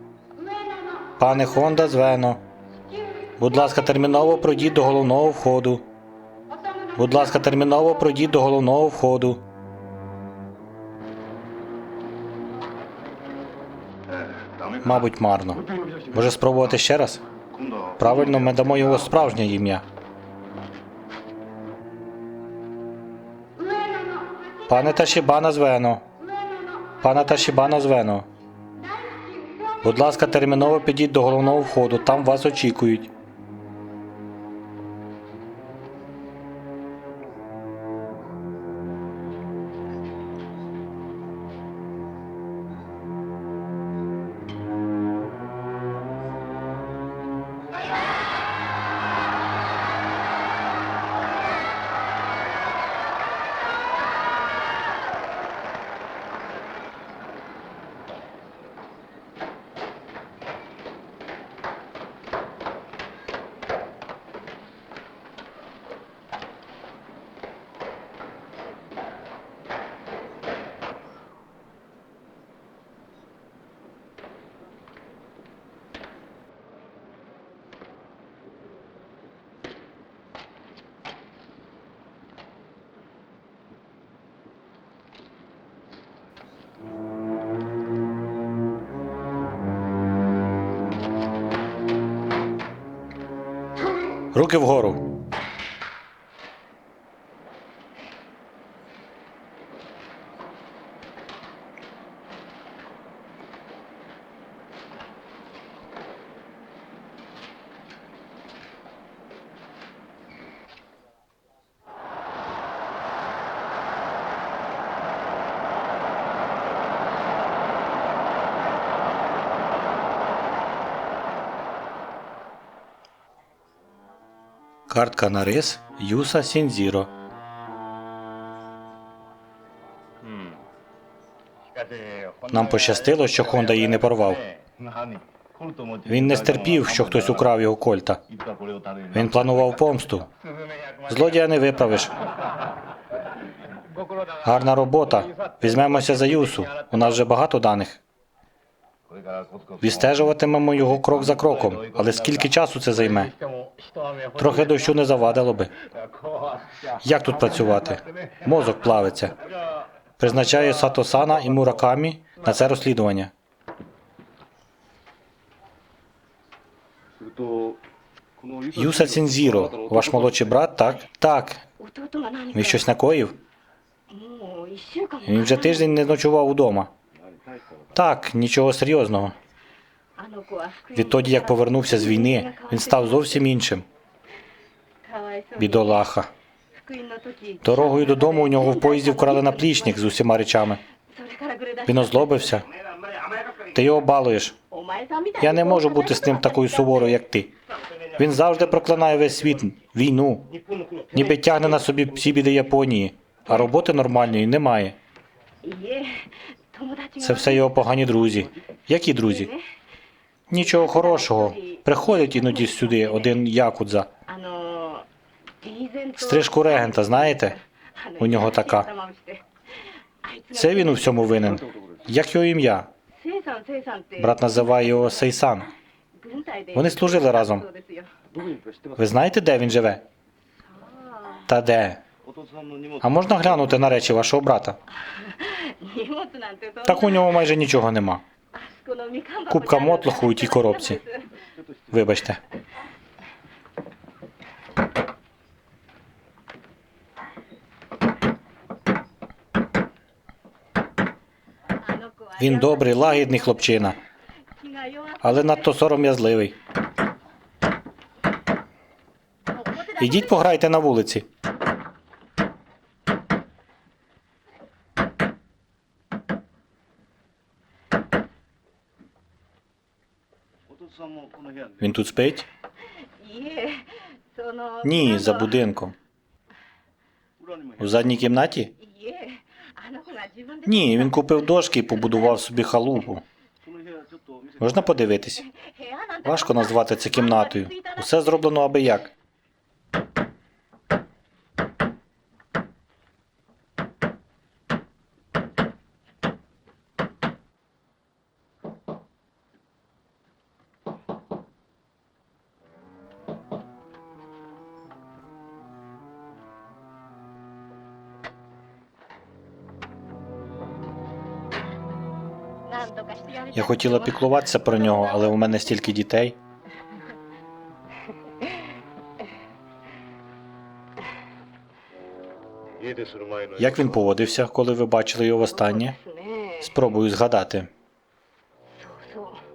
Speaker 1: Пане Хонда Звено. Будь ласка, терміново пройдіть до головного входу. Будь ласка, терміново пройдіть до головного входу. Мабуть, марно. Може спробувати ще раз? Правильно, ми дамо його справжнє ім'я. Пане Ташібана Звено. Пане Ташібана Звено. Будь ласка, терміново підіть до головного входу, там вас очікують. Руки вгору. Картка на рис Юса Сінзіро. Нам пощастило, що Хонда її не порвав. Він не стерпів, що хтось украв його кольта. Він планував помсту. Злодія не виправиш. Гарна робота. Візьмемося за Юсу. У нас вже багато даних. Відстежуватимемо його крок за кроком. Але скільки часу це займе? Трохи дощу не завадило би. Як тут працювати? Мозок плавиться. Призначаю Сато-сана і Муракамі на це розслідування. Юса Цінзіро, ваш молодший брат, так? Так.
Speaker 3: 弟が何
Speaker 1: Він
Speaker 3: か
Speaker 1: щось накоїв?
Speaker 3: もう1週間も
Speaker 1: Він вже тиждень не ночував удома. Так, нічого серйозного.
Speaker 3: あの子は福井
Speaker 1: Відтоді, як повернувся з війни, він став зовсім іншим.
Speaker 3: かわいそうに
Speaker 1: Бідолаха.
Speaker 3: 福井の時
Speaker 1: Дорогою додому у нього в поїзді вкрали наплічник з усіма речами.
Speaker 3: それからぐるだ
Speaker 1: Він озлобився. Ти його балуєш.
Speaker 3: お前さんみたい
Speaker 1: Я не можу бути з ним такою суворою, як ти. Він завжди проклинає весь світ, війну. Ніби тягне на собі всі біди Японії, а роботи нормальної немає.
Speaker 3: いいえ友達が
Speaker 1: Це все його погані друзі. Які друзі? Нічого хорошого. Приходить іноді сюди один якудза.
Speaker 3: あのリーゼント
Speaker 1: Стрижку регента, знаєте?
Speaker 3: あの
Speaker 1: У нього така.
Speaker 3: 頭をしてあいつが
Speaker 1: Це він у всьому винен. Як його ім'я?
Speaker 3: せいさんせいさんって
Speaker 1: Брат називає його Сейсан.
Speaker 3: 軍隊で
Speaker 1: Вони служили разом.
Speaker 3: そうですよ
Speaker 1: Ви знаєте, де він живе?
Speaker 3: あ
Speaker 1: Та де? А можна глянути на речі вашого брата?
Speaker 3: あ荷物なんてそんな
Speaker 1: Так у нього майже нічого нема.
Speaker 3: あそこのみかん箱
Speaker 1: Купка
Speaker 3: にある
Speaker 1: мотлоху у тій коробці. Вибачте. Він добрий, лагідний хлопчина,
Speaker 3: 気が弱く
Speaker 1: але надто сором'язливий. Ідіть пограйте на вулиці. Він тут спить?
Speaker 3: いえその
Speaker 1: Ні, за будинком. У задній кімнаті?
Speaker 3: いえあの子が自分で
Speaker 1: Ні, він купив дошки і побудував собі халупу. Можна подивитись?
Speaker 3: 部屋なんて
Speaker 1: Важко назвати це кімнатою. Усе зроблено аби як. Я хотіла піклуватися про нього, але у мене стільки дітей. Як він поводився, коли ви бачили його востаннє? Спробую згадати.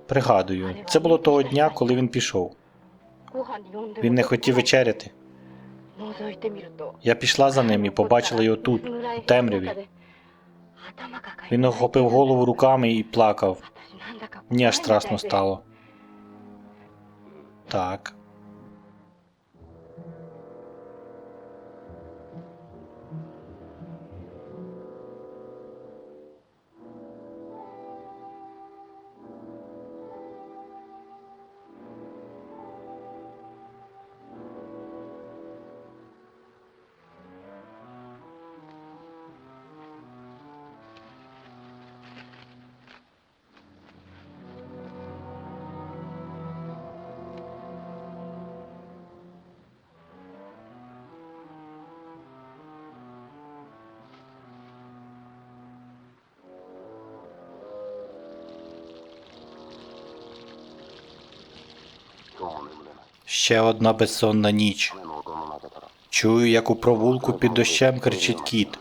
Speaker 1: Пригадую, це було того дня, коли він пішов. Він не хотів вечеряти. Я пішла за ним і побачила його тут, у темряві. Він охопив голову руками і плакав. Мені аж страшно стало. Так. Ще одна безсонна ніч. Чую, як у провулку під дощем кричить кіт.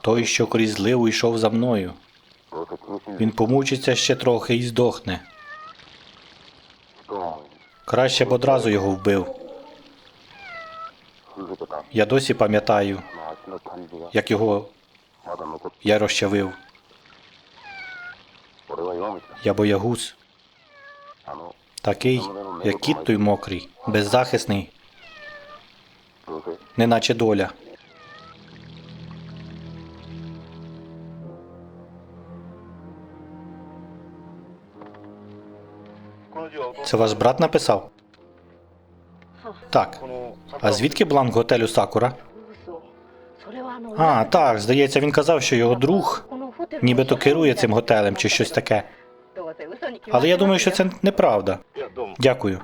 Speaker 1: Той, що крізь зливу йшов за мною. Він помучиться ще трохи і здохне. Краще б одразу його вбив. Я досі пам'ятаю, як його я розчавив. Я боягуз. Такий, як кіт той мокрий, беззахисний, неначе доля. Це ваш брат написав? Так. А звідки бланк готелю Сакура? А, так, здається, він казав, що його друг нібито керує цим готелем чи щось таке. Але я думаю, що це неправда. Дякую.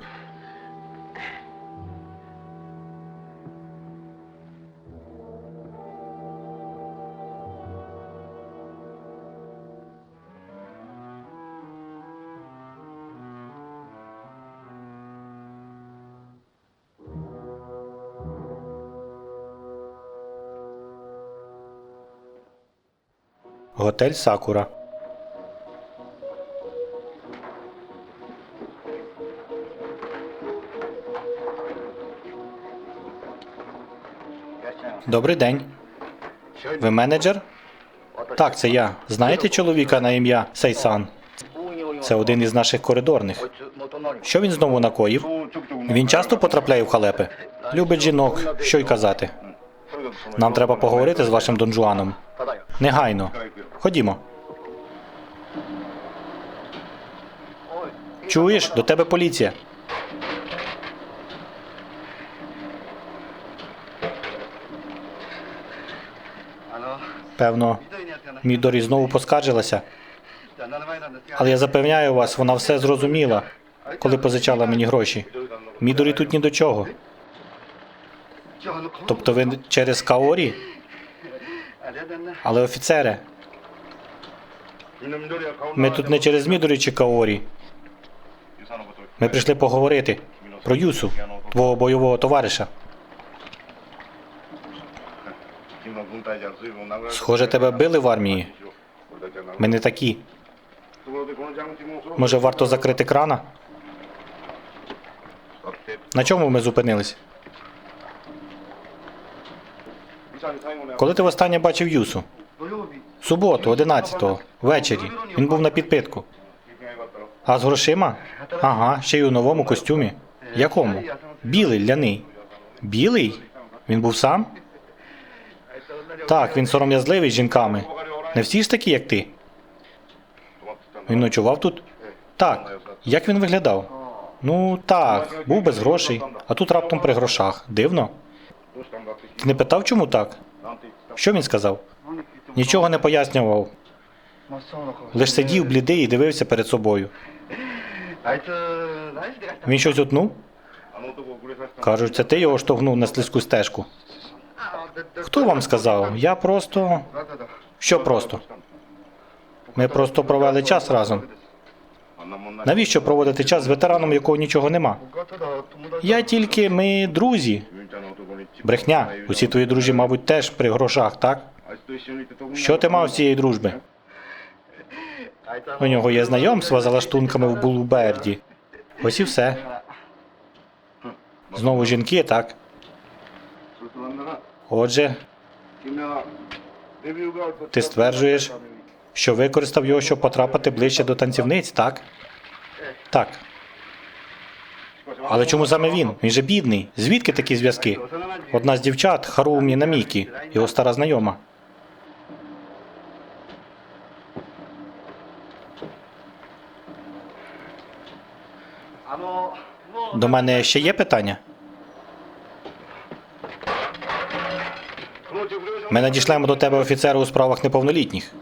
Speaker 1: Готель Сакура. Добрий день. Ви менеджер? Так, це я. Знаєте чоловіка на ім'я Сейсан? Це один із наших коридорних. Що він знову накоїв? Він часто потрапляє в халепи? Любить жінок, що й казати. Нам треба поговорити з вашим Дон Жуаном. Негайно. Ходімо. Чуєш? До тебе поліція. Певно, Мідорі знову поскаржилася. Але я запевняю вас, вона все зрозуміла, коли позичала мені гроші. Мідорі тут ні до чого. Тобто ви через Каорі? Але офіцере, ми тут не через Мідорі чи Каорі. Ми прийшли поговорити про Юсу, твого бойового товариша. Схоже, тебе били в армії. Ми не такі. Може, варто закрити крана? На чому ми зупинились? Коли ти востаннє бачив Юсу? Суботу, 11-го, ввечері. Він був на підпитку. А з грошима? Ага, ще й у новому костюмі. Якому? Білий, ляний. Білий? Він був сам? Так, він сором'язливий з жінками. Не всі ж такі, як ти? Він ночував тут? Так. Як він виглядав? Ну, так, був без грошей, а тут раптом при грошах. Дивно. Ти не питав, чому так? Що він сказав? Нічого не пояснював. Лиш сидів блідий і дивився перед собою. Він щось утнув? Кажуть, це ти його штовхнув на слизьку стежку. Хто вам сказав? Я просто... Що просто? Ми просто провели час разом. Навіщо проводити час з ветераном, якого нічого нема? Я тільки, ми друзі. Брехня. Усі твої друзі, мабуть, теж при грошах, так? Що ти мав з цієї дружби? У нього є знайомства за лаштунками в Блуберді. Ось і все. Знову жінки, так? Отже, ти стверджуєш, що використав його, щоб потрапити ближче до танцівниць, так? Так. Але чому саме він? Він же бідний. Звідки такі зв'язки? Одна з дівчат, Харумі Намікі, його стара знайома. До мене ще є питання? Ми надішлемо до тебе офіцера у справах неповнолітніх.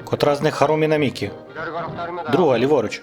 Speaker 1: Котра з них Харумі Намікі? Друга, ліворуч.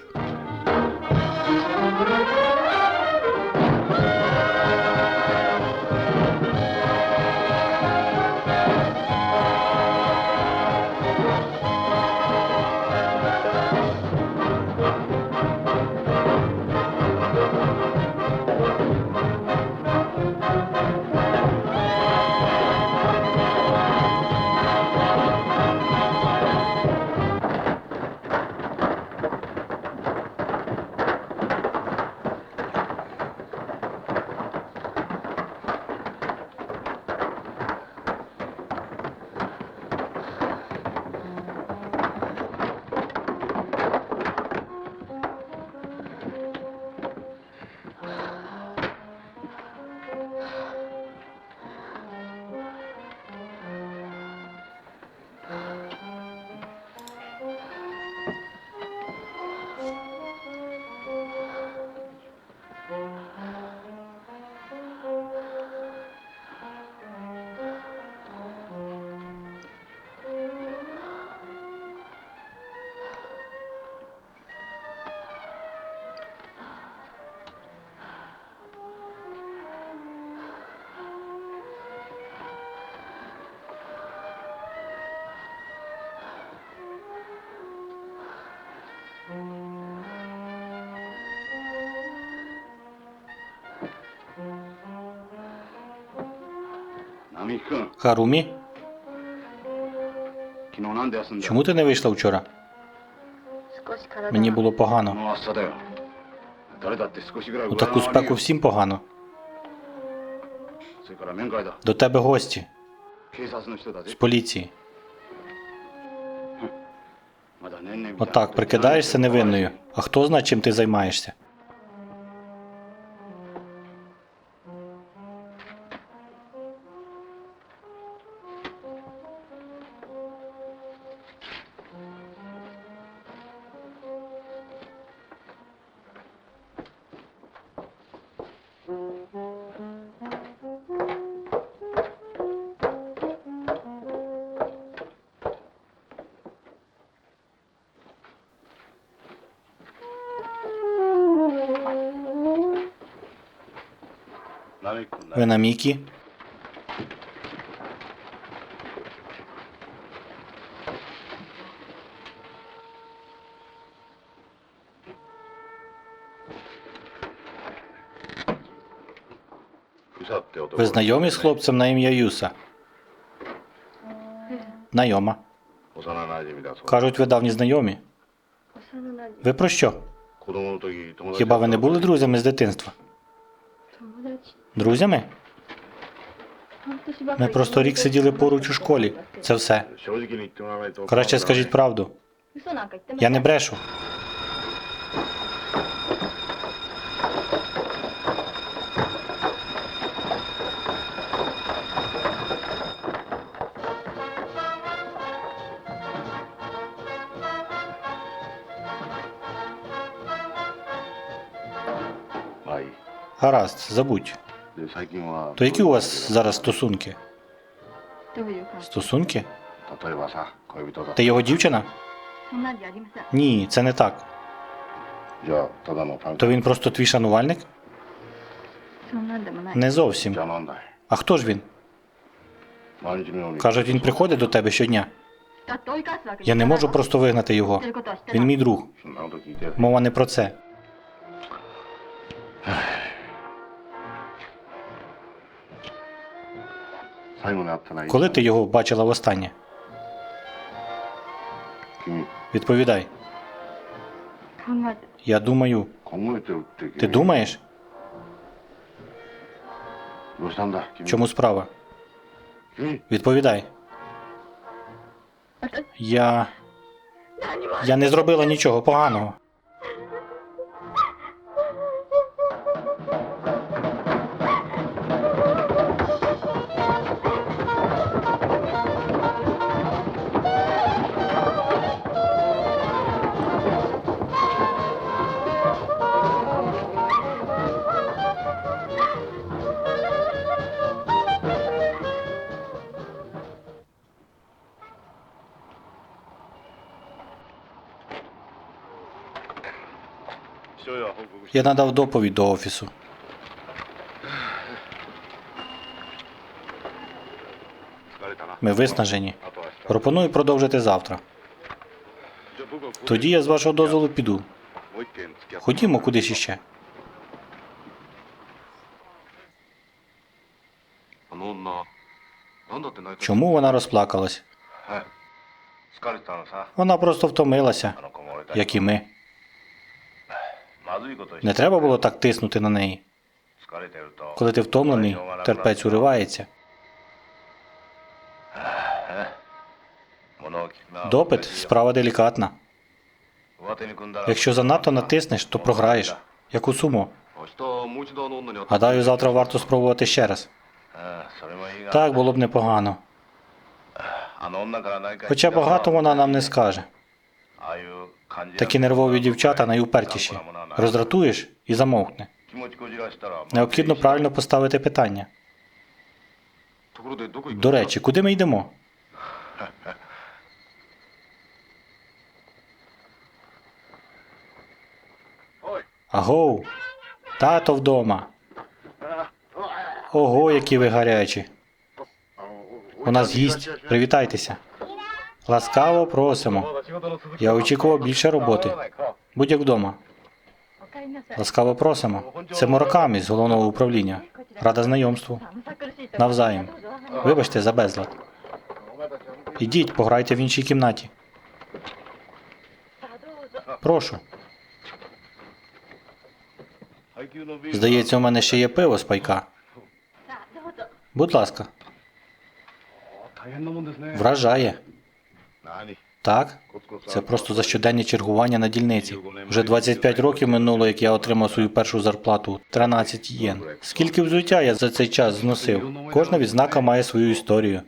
Speaker 2: 並木君、
Speaker 1: Харумі,
Speaker 2: 昨日なんで休んだ？
Speaker 1: чому ти не вийшла вчора?
Speaker 3: 少し体
Speaker 1: Мені
Speaker 3: が
Speaker 1: було
Speaker 2: こ
Speaker 1: погано.
Speaker 2: の暑さだよ。誰だって少しぐらい
Speaker 1: У
Speaker 2: 具合
Speaker 1: таку
Speaker 2: が悪い
Speaker 1: спеку
Speaker 2: よ。
Speaker 1: всім погано.
Speaker 2: それから面会だ。
Speaker 1: До тебе гості
Speaker 2: 警察の人だ
Speaker 1: з
Speaker 2: ぜ。
Speaker 1: поліції.
Speaker 2: まだ年々みたいな
Speaker 1: Отак прикидаєшся невинною. А хто знає, чим ти займаєшся? Ви на Мікі?
Speaker 2: ユサって男
Speaker 1: Ви знайомі з хлопцем на ім'я Юса? Знайома.
Speaker 2: 幼馴染だそう。
Speaker 1: Кажуть, ви давні знайомі.
Speaker 3: 幼馴染
Speaker 1: Ви про що?
Speaker 2: 子供の時友達
Speaker 1: Хіба ви не були друзями з дитинства?
Speaker 3: 友達
Speaker 1: Друзями?
Speaker 3: 半年ばか
Speaker 1: Ми
Speaker 3: り
Speaker 1: просто рік сиділи поруч у школі. Це все.
Speaker 2: 正直に言ってもらわないと。
Speaker 1: Краще скажіть правду.
Speaker 3: 嘘なんか言ってま
Speaker 1: Я
Speaker 3: せん
Speaker 1: не брешу. Гаразд, забудь.
Speaker 2: で最近は
Speaker 1: То які у вас зараз стосунки?
Speaker 3: どういう関係
Speaker 1: Стосунки?
Speaker 2: 例えばさ恋人だ
Speaker 1: Ти його дівчина?
Speaker 3: そんなんじゃありません
Speaker 1: Ні, це не так.
Speaker 2: じゃあただのファン
Speaker 1: То він просто твій шанувальник?
Speaker 3: そんなんでもない
Speaker 1: Не
Speaker 2: じゃ
Speaker 1: зовсім.
Speaker 2: あなんだい
Speaker 1: А хто ж він?
Speaker 2: 毎日のように
Speaker 1: Кажуть, він приходить до тебе щодня.
Speaker 3: だって追い返すわけに
Speaker 1: Я не
Speaker 3: いかない
Speaker 1: можу просто вигнати
Speaker 3: 言
Speaker 1: його.
Speaker 3: ってることは知って
Speaker 1: Він
Speaker 3: た
Speaker 1: мій друг.
Speaker 2: そんなこと聞いて
Speaker 1: Мова не про це.
Speaker 2: 最後に会ったのはいつ
Speaker 1: Коли ти його бачила востаннє?
Speaker 2: 君
Speaker 1: Відповідай.
Speaker 3: 考えて
Speaker 1: Я думаю.
Speaker 2: 考えてるって君
Speaker 1: Ти думаєш?
Speaker 2: どうしたんだ
Speaker 1: В
Speaker 2: 君
Speaker 1: чому справа?
Speaker 2: 君
Speaker 1: Відповідай.
Speaker 3: 私
Speaker 1: Я
Speaker 3: 何も
Speaker 1: не зробила нічого поганого. Я надав доповідь до офісу. Ми виснажені. Пропоную продовжити завтра. Тоді я з вашого дозволу піду. Ходімо кудись іще. Чому вона розплакалась?
Speaker 2: 疲れてたのさ
Speaker 1: Вона просто втомилася,
Speaker 2: あの子も俺たち
Speaker 1: як і ми.
Speaker 2: まずいことして
Speaker 1: Не треба було так тиснути на неї.
Speaker 2: 疲れてると
Speaker 1: Коли ти втомлений, терпець уривається.
Speaker 2: 物を聞くな
Speaker 1: Допит – справа делікатна.
Speaker 2: 上手に組んだら
Speaker 1: Якщо занадто натиснеш, то програєш. Як у сумо.
Speaker 2: 明日もう一度あの女に会って
Speaker 1: Гадаю, завтра варто спробувати ще раз.
Speaker 2: それもいいが
Speaker 1: Так було б непогано.
Speaker 2: あの女から何か
Speaker 1: Хоча багато вона нам не скаже.
Speaker 2: ああいう感じ
Speaker 1: Такі нервові дівчата найупертіші. Роздратуєш і замовкне.
Speaker 2: 気持ちこじらしたら
Speaker 1: Необхідно правильно поставити питання.
Speaker 2: ところでどこ行く
Speaker 1: До речі, куди ми йдемо? Агоу! Тато вдома. Ого, які ви гарячі. У нас гість. Привітайтеся. Ласкаво просимо. Я очікував більше роботи. Будь як вдома.
Speaker 3: おかえりなさい
Speaker 1: Ласкаво просимо. Це Муракамі з головного управління.
Speaker 3: こちら
Speaker 1: Рада знайомству. Навзаєм. Вибачте за безлад. Ідіть, пограйте в іншій кімнаті. Прошу. Здається, у мене ще є пиво з пайка. Будь ласка. Вражає. Так? Це просто за щоденні чергування на дільниці. Вже 25 років минуло, як я отримав свою першу зарплату – 13 єн. Скільки взуття я за цей час зносив? Кожна відзнака має свою історію.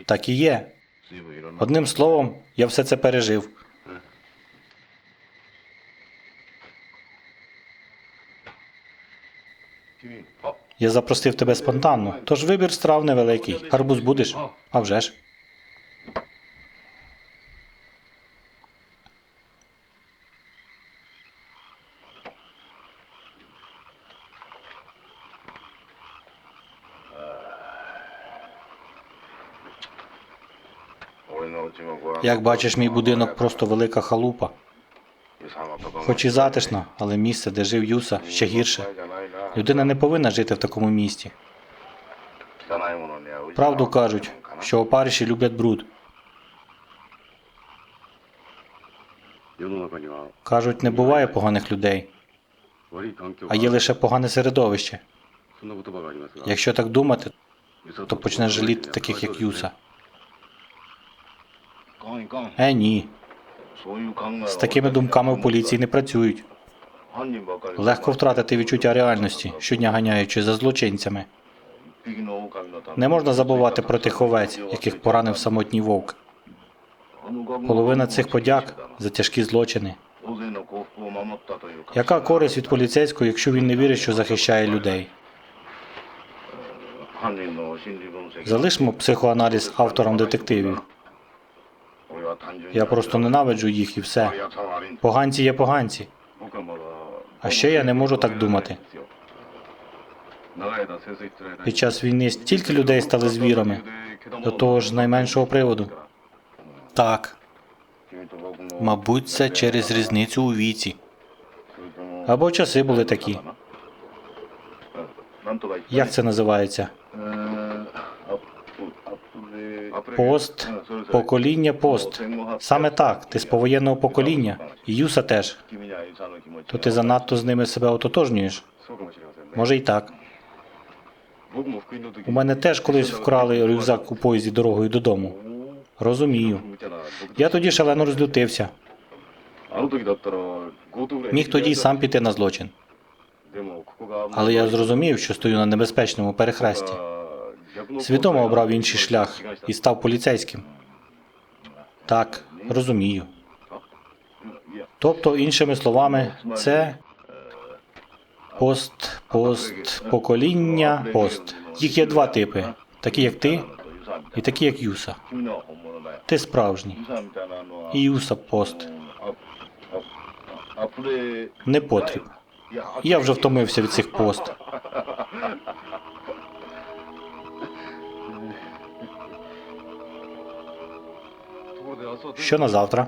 Speaker 1: Так і є. Одним словом, я все це пережив. Я запросив тебе спонтанно, тож вибір страв невеликий. Гарбуз будеш? А вже ж. Як бачиш, мій будинок просто велика халупа. Хоч і затишно, але місце, де жив Юса, ще гірше. Людина не повинна жити в такому місті. Правду кажуть, що опариші люблять бруд. Кажуть, не буває поганих людей, а є лише погане середовище. Якщо так думати, то почнеш жаліти таких, як Юса. Ні. З такими думками в поліції не працюють. Легко втратити відчуття реальності, щодня ганяючи за злочинцями. Не можна забувати про тих овець, яких поранив самотній вовк. Половина цих подяк за тяжкі злочини. Яка користь від поліцейського, якщо він не вірить, що захищає людей? Залишмо психоаналіз авторам детективів. Я просто ненавиджу їх і все. Поганці є поганці. А ще я не можу так думати. Під час війни стільки людей стали звірами. До того ж з найменшого приводу. Так. Мабуть, це через різницю у віці. Або часи були такі. Як це називається? Пост. Покоління пост. Саме так. Ти з повоєнного покоління. І Юса теж. То ти занадто з ними себе ототожнюєш? Може і так. У мене теж колись вкрали рюкзак у поїзді дорогою додому. Розумію. Я тоді шалено розлютився. Міг тоді й сам піти на злочин. Але я зрозумів, що стою на небезпечному перехресті. Свідомо обрав інший шлях і став поліцейським. Так, розумію. Тобто, іншими словами, це покоління, пост. Їх є два типи. Такі, як ти, і такі, як Юса. Ти справжній. І Юса пост. Не потріб. Я вже втомився від цих пост. Що на завтра?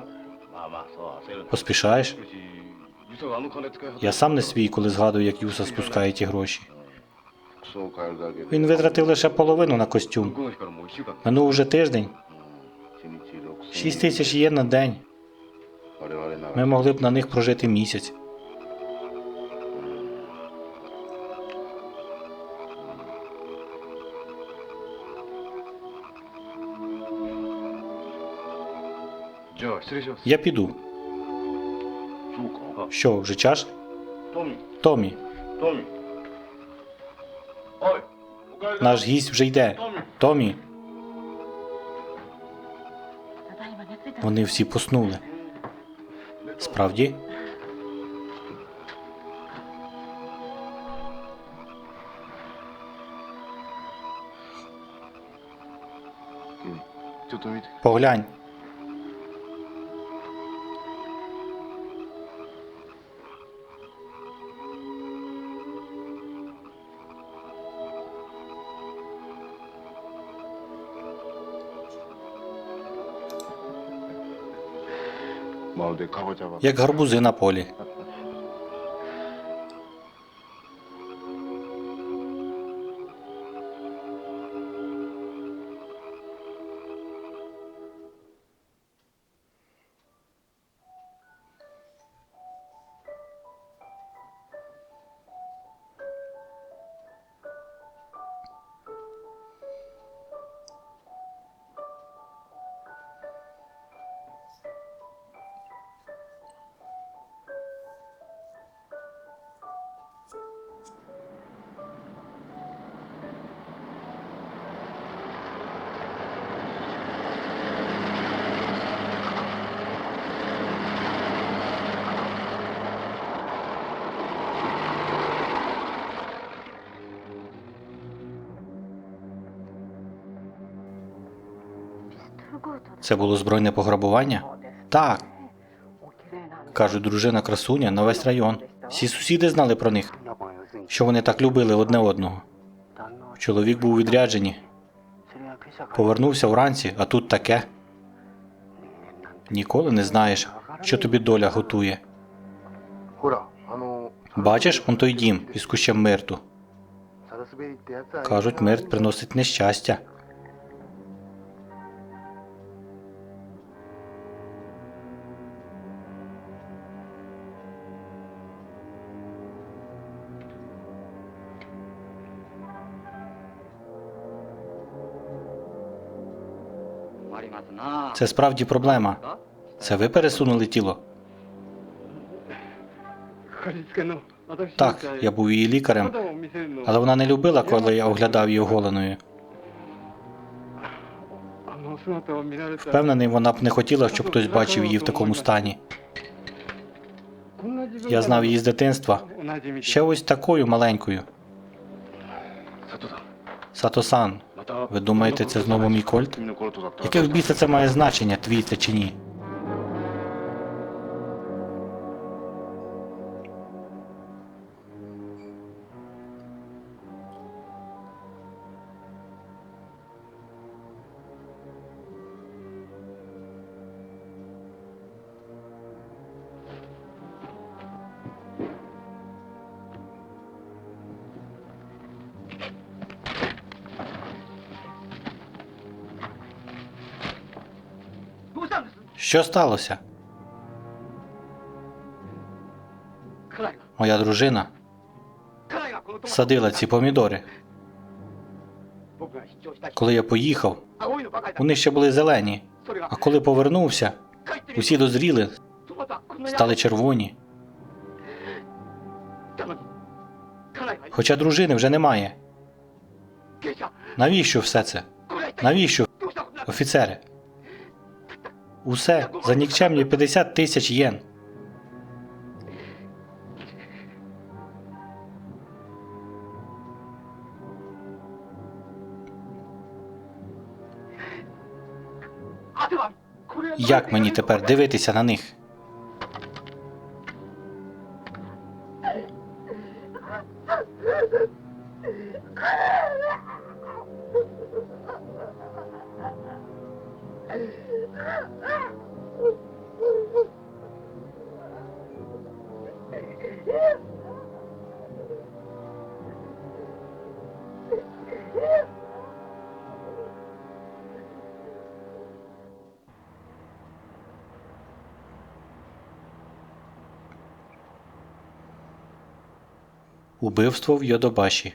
Speaker 1: Поспішаєш? Я сам не свій, коли згадую, як Юса спускає ті гроші. Він витратив лише половину на костюм. Минув уже тиждень. 6 тисяч єн на день. Ми могли б на них прожити місяць. Я піду. Що, вже час? Томі, наш гість вже йде. Томі. Вони всі поснули. Справді? Поглянь. Як гарбузи на полі. Це було збройне пограбування? Так. Кажуть, дружина красуня на весь район. Всі сусіди знали про них, що вони так любили одне одного. Чоловік був у відрядженні. Повернувся вранці, а тут таке. Ніколи не знаєш, що тобі доля готує. Бачиш, он той дім із кущем мирту. Кажуть, мирт приносить нещастя. Це справді проблема. Це ви пересунули тіло? Так, я був її лікарем, але вона не любила, коли я оглядав її оголеною. Впевнений, вона б не хотіла, щоб хтось бачив її в такому стані. Я знав її з дитинства. Ще ось такою маленькою. Сато-сан, ви думаєте, це знову мій кольт? Яке в біса це має значення, твій це чи ні? Що сталося? Моя дружина садила ці помідори. Коли я поїхав, вони ще були зелені. А коли повернувся, усі дозріли, стали червоні. Хоча дружини вже немає. Навіщо все це? Навіщо, офіцери? Усе за нікчемні 50 тисяч єн. Як мені тепер дивитися на них? Убивство в Йодобаші.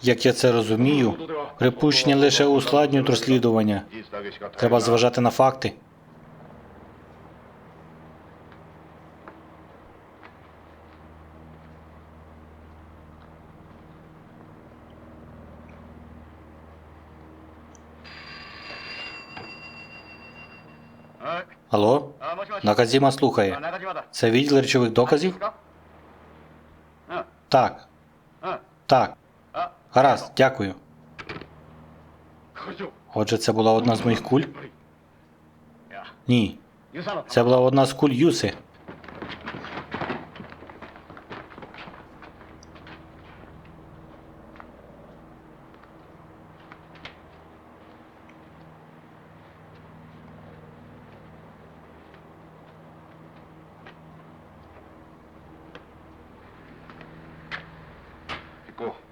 Speaker 1: Як я це розумію, припущення лише ускладнюють розслідування. Треба зважати на факти. Алло? Наказіма слухає. Це відділ речових доказів? Так. Так. Гаразд, дякую. Отже, це була одна з моїх куль? Ні. Це була одна з куль Юси.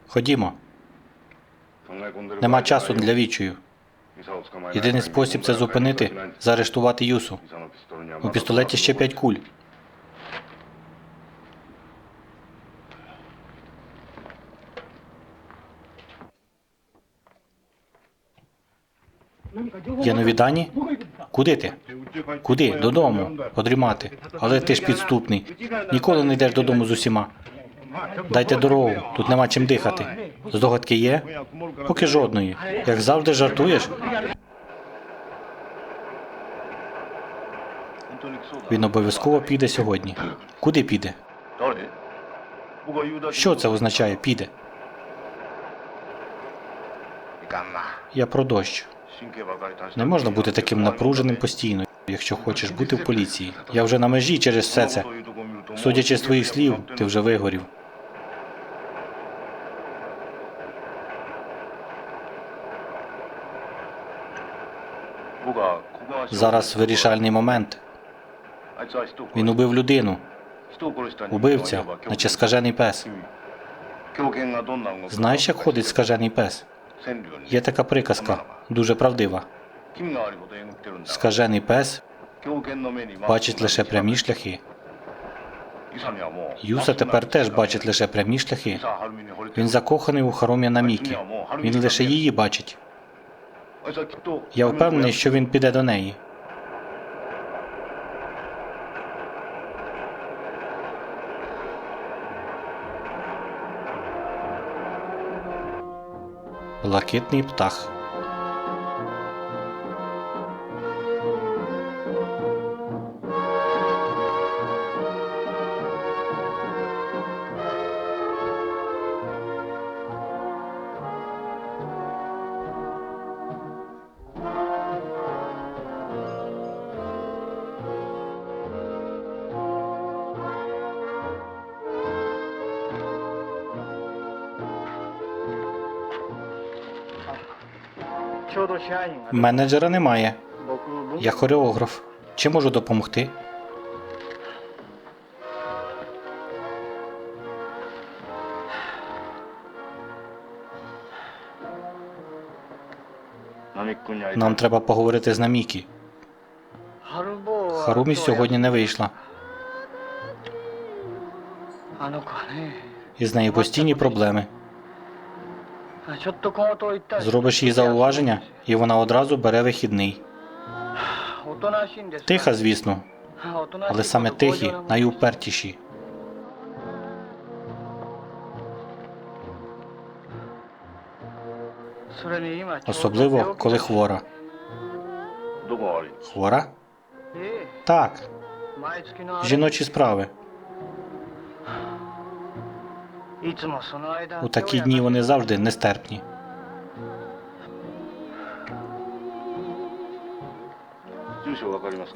Speaker 1: Ходімо. Нема часу для відчаю. Єдиний спосіб це зупинити, заарештувати Юсу. У пістолеті ще 5 куль. Є нові дані? Куди ти? Куди? Додому. Подрімати. Але ти ж підступний. Ніколи не йдеш додому з усіма. Дайте дорогу. Тут нема чим дихати. Здогадки є? Поки жодної. Як завжди жартуєш? Він обов'язково піде сьогодні. Куди піде? Що це означає «піде»? Я про дощ. Не можна бути таким напруженим постійно, якщо хочеш бути в поліції. Я вже на межі через все це. Судячи з твоїх слів, ти вже вигорів. Зараз вирішальний момент. Він убив людину. Убивця, наче скажений пес. Знаєш, як ходить скажений пес? Є така приказка, дуже правдива. Скажений пес бачить лише прямі шляхи. Юса тепер теж бачить лише прямі шляхи. Він закоханий у Харумі Намікі. Він лише її бачить. Я впевнений, що він піде до неї. Блакитний птах. Менеджера немає. Я хореограф. Чи можу допомогти? Нам треба поговорити з Намікі. Харумі сьогодні не вийшла. Із нею постійні проблеми. Зробиш їй зауваження, і вона одразу бере вихідний. Тиха, звісно, але саме тихі найупертіші. Особливо, коли хвора. Хвора? Так. Жіночі справи. У такі дні вони завжди нестерпні.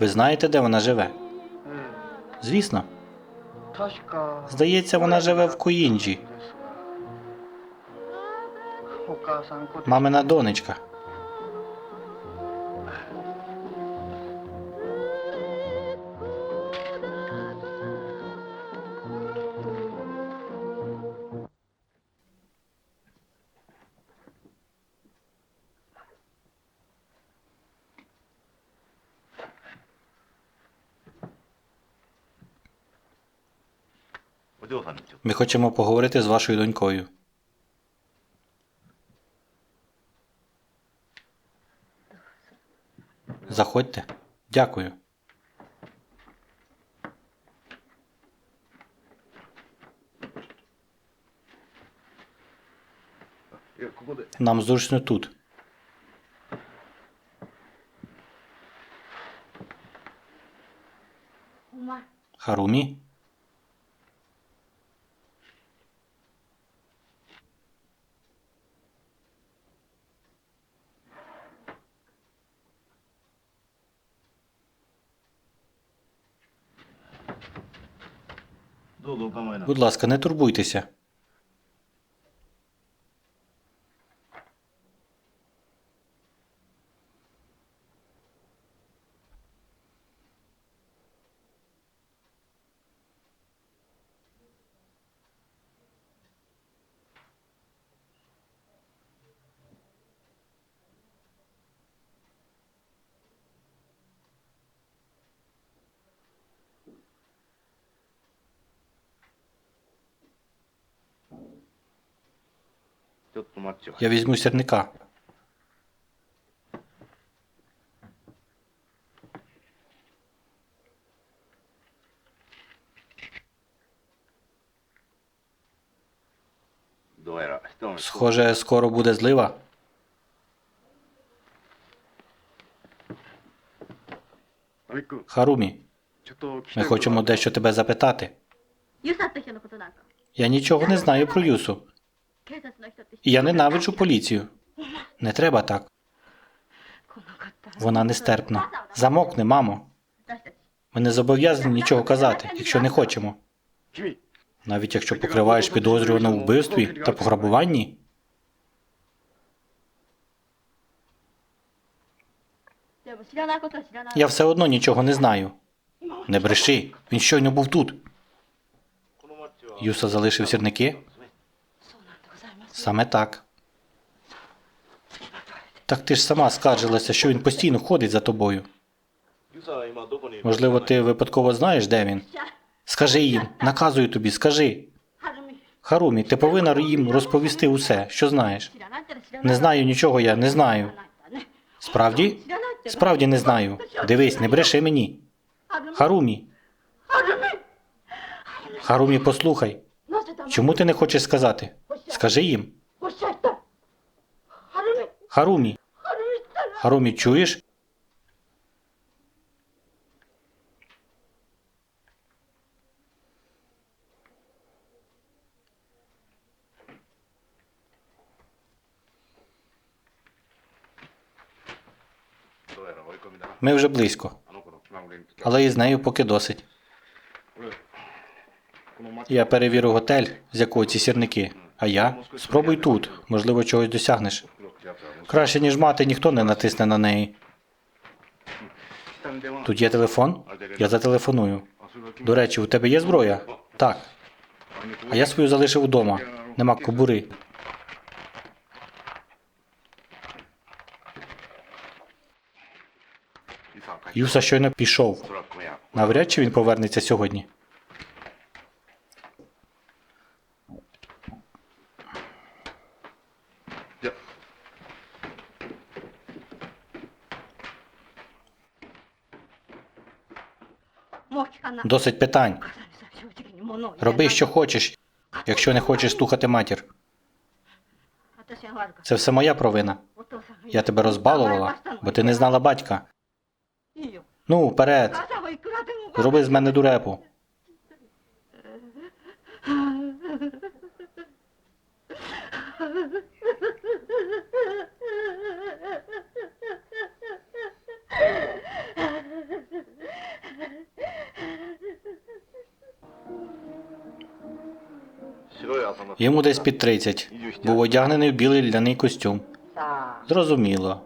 Speaker 1: Ви знаєте, де вона живе? Звісно. Здається, вона живе в Коїнджі. Мамина донечка. Ми хочемо поговорити з вашою донькою. Заходьте. Дякую. Нам зручно тут. Харумі? Будь ласка, не турбуйтеся.
Speaker 2: ょっと待ってよ。
Speaker 1: Я візьму сірника.
Speaker 2: どうやら一目
Speaker 1: Схоже, скоро буде злива.
Speaker 2: アミ君、
Speaker 1: Харумі,
Speaker 2: ちょっと聞きた
Speaker 1: ми
Speaker 2: いことが
Speaker 1: хочемо дещо тебе запитати.
Speaker 3: ユサって人のことなんか
Speaker 1: Я нічого не знаю про Юсу.
Speaker 3: 警察の人って
Speaker 1: І я ненавиджу поліцію. Не треба так.
Speaker 3: この方
Speaker 1: Вона нестерпна. Замовкни, мамо.
Speaker 3: 私たち
Speaker 1: Ми не зобов'язані нічого казати, якщо не хочемо.
Speaker 2: 君、
Speaker 1: Навіть якщо покриваєш підозрюваного у вбивстві та пограбуванні.
Speaker 3: でも知らないことは知らない
Speaker 1: Я все одно нічого не знаю. Не бреши, він щойно був тут.
Speaker 2: このマッチは
Speaker 1: Юса залишив сірники?
Speaker 3: そうなんでございます
Speaker 1: Саме так. Так ти ж сама скаржилася, що він постійно ходить за тобою.
Speaker 2: ユサは今どこにいる
Speaker 1: Можливо, ти випадково знаєш, де він?
Speaker 3: じゃあ
Speaker 1: Скажи їм, наказую тобі, скажи.
Speaker 3: はるみ
Speaker 1: Харумі, ти повинна їм розповісти усе, що знаєш.
Speaker 3: 知らないったら知らない
Speaker 1: Не знаю нічого, я не знаю.
Speaker 3: 知らないんだね
Speaker 1: Справді?
Speaker 3: 知らないってば
Speaker 1: Справді не знаю. Дивись, не бреши мені.
Speaker 3: はるみ
Speaker 1: Харумі,
Speaker 3: はるみ
Speaker 1: Харумі, послухай.
Speaker 3: なぜだ
Speaker 1: Чому ти не хочеш сказати? Скажи їм.
Speaker 3: おっしゃったはるみ
Speaker 1: Харумі,
Speaker 3: はるみったら
Speaker 1: Харумі, чуєш? Ми вже близько,
Speaker 2: あの子の気まぐれにつけ
Speaker 1: але і з нею поки досить.
Speaker 2: 俺このマッチ
Speaker 1: Я перевірю готель, з якого ці сірники. А я? Спробуй тут. Можливо, чогось досягнеш.
Speaker 2: 黒くやつはもう
Speaker 1: Краще, ніж мати, ніхто не натисне на неї.
Speaker 2: 下に電話
Speaker 1: Тут є телефон? Я зателефоную.
Speaker 2: あそれが君
Speaker 1: До речі, у тебе є зброя? Так.
Speaker 2: あにこ
Speaker 1: А я свою залишив вдома. Нема кобури. Юса щойно пішов.
Speaker 2: そら今夜
Speaker 1: Навряд чи він повернеться сьогодні.
Speaker 2: じゃ
Speaker 3: もう聞かない
Speaker 1: Досить питань.
Speaker 3: お母さんにさ正直に物を言えない
Speaker 1: Роби, що хочеш, якщо не хочеш слухати матір.
Speaker 3: 私が悪かった
Speaker 1: Це все моя провина.
Speaker 3: お父さんが
Speaker 1: Я тебе розбалувала, бо ти не знала батька.
Speaker 3: いいよ
Speaker 1: Ну,
Speaker 3: お
Speaker 1: вперед.
Speaker 3: 母さんはいくらでも
Speaker 1: Зроби з мене дурепу. Йому десь під 30. Був одягнений в білий ляний костюм.
Speaker 3: さあ
Speaker 1: Зрозуміло.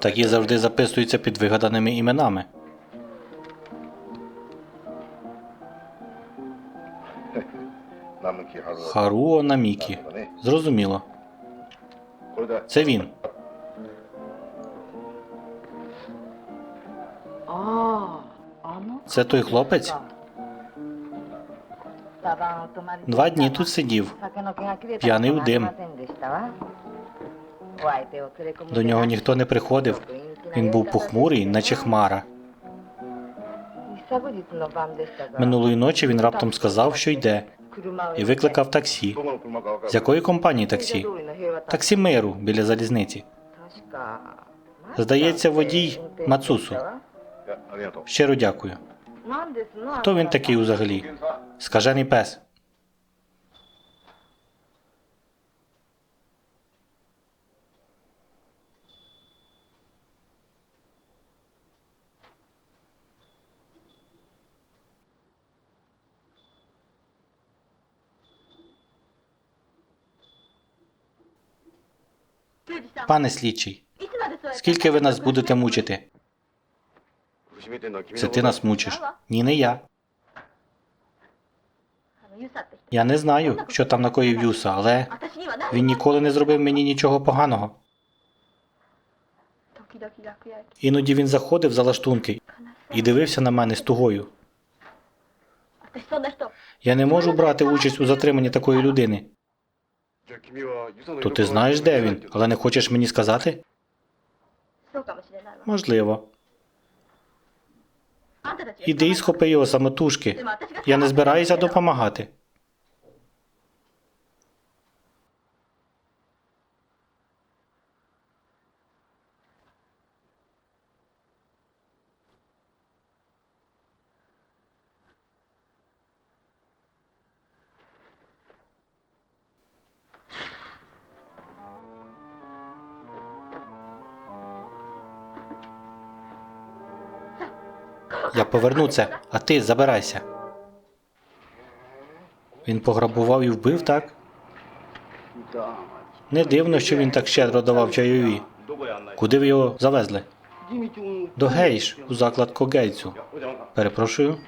Speaker 1: Такі завжди записуються під вигаданими іменами. Харуо Намікі. Зрозуміло. Це він.
Speaker 3: ああの
Speaker 1: Це той хлопець? 2 дні тут сидів.
Speaker 3: п'яний у дим.
Speaker 1: До нього ніхто не приходив. Він був похмурий, наче хмара. Минулої ночі він раптом сказав, що йде, і викликав таксі. З якої компанії таксі? Таксі миру біля залізниці. Здається, водій Мацусу. Щиро дякую. Хто він такий взагалі? Скажений пес. Пане слідчий, скільки ви нас будете мучити? Це ти нас мучиш. Ні, не я. Я не знаю, що там накоїв Юса, але він ніколи не зробив мені нічого поганого.
Speaker 3: 々楽屋へ
Speaker 1: Іноді він заходив за лаштунки і дивився на мене з тугою.
Speaker 3: 私そんな人
Speaker 1: Я не можу брати участь у затриманні такої людини.
Speaker 2: じゃあ君はユサの
Speaker 1: То ти знаєш, де він, але не хочеш мені сказати?
Speaker 3: そうかもしれないわ
Speaker 1: Можливо.
Speaker 3: あんたたちが
Speaker 1: Іди і схопи його самотужки.
Speaker 3: でも私が
Speaker 1: Я не збираюся допомагати. Я поверну це, а ти забирайся. Він пограбував і вбив, так? Не дивно, що він так щедро давав чайові. Куди ви його завезли? До гейш, у заклад Когейцю. Перепрошую.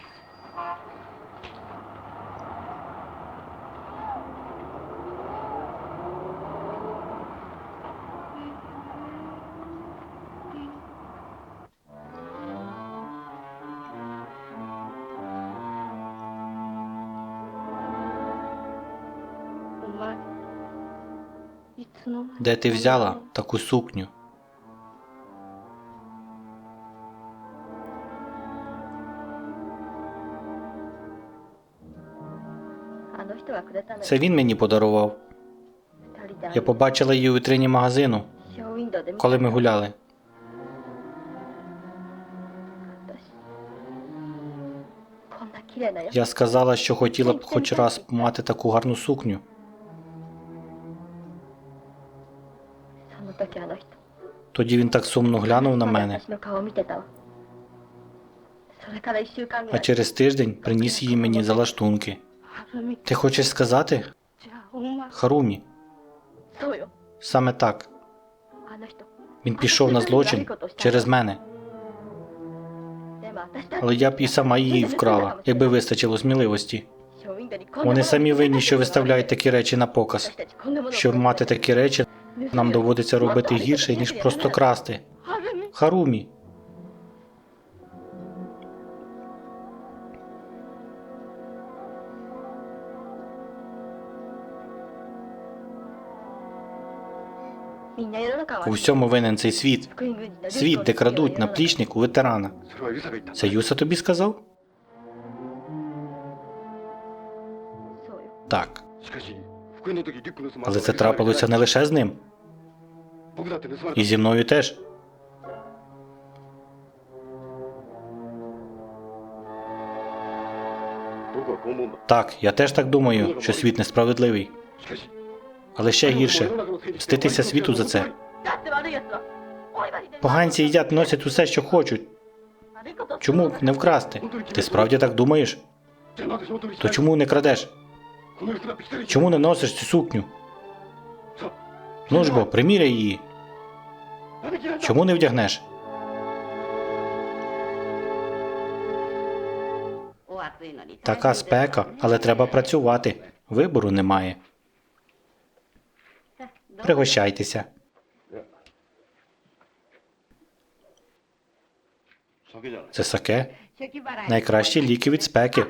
Speaker 1: Де ти взяла таку сукню? Це він мені подарував. Я побачила її у вітрині магазину, коли ми гуляли. Я сказала, що хотіла б хоч раз мати таку гарну сукню. Тоді він так сумно глянув на мене, а через тиждень приніс її мені за лаштунки. Ти хочеш сказати? Харумі, саме так. Він пішов на злочин через мене. Але я б і сама її вкрала, якби вистачило сміливості. Вони самі винні, що виставляють такі речі на показ. Щоб мати такі речі, нам доводиться робити гірше, ніж просто красти. Харумі. У всьому винен цей світ. Світ, де крадуть наплічник у ветерана.
Speaker 2: それはユサが言ったんだ
Speaker 1: Це Юса тобі сказав? Так.
Speaker 2: しかし復縁の時リュックの盗まれた
Speaker 1: Але це трапилося не лише з ним.
Speaker 2: 僕だって盗まれた
Speaker 1: І зі мною теж.
Speaker 2: 僕はこう思うんだ
Speaker 1: Так, я теж так думаю, що світ несправедливий.
Speaker 2: しかし
Speaker 1: Але ще гірше мститися світу за це.
Speaker 3: だって悪い奴はおいばりで
Speaker 1: Поганці їдять, носять усе, що хочуть.
Speaker 3: 悪いことを
Speaker 1: Чому б не вкрасти? Ти справді так думаєш?
Speaker 2: じゃあなぜ仕事にし
Speaker 1: То
Speaker 2: ない
Speaker 1: чому не крадеш?
Speaker 2: この人だって一人
Speaker 1: Чому не носиш цю сукню?
Speaker 2: さ
Speaker 1: Ну ж бо, приміряй її.
Speaker 2: なんで嫌いだ
Speaker 1: Чому не вдягнеш?
Speaker 3: お暑いのに
Speaker 1: Така спека, але треба працювати. Вибору немає. Пригощайтеся.
Speaker 2: 酒じゃない
Speaker 1: Це саке.
Speaker 3: 咳払い
Speaker 1: Найкращі ліки від спеки.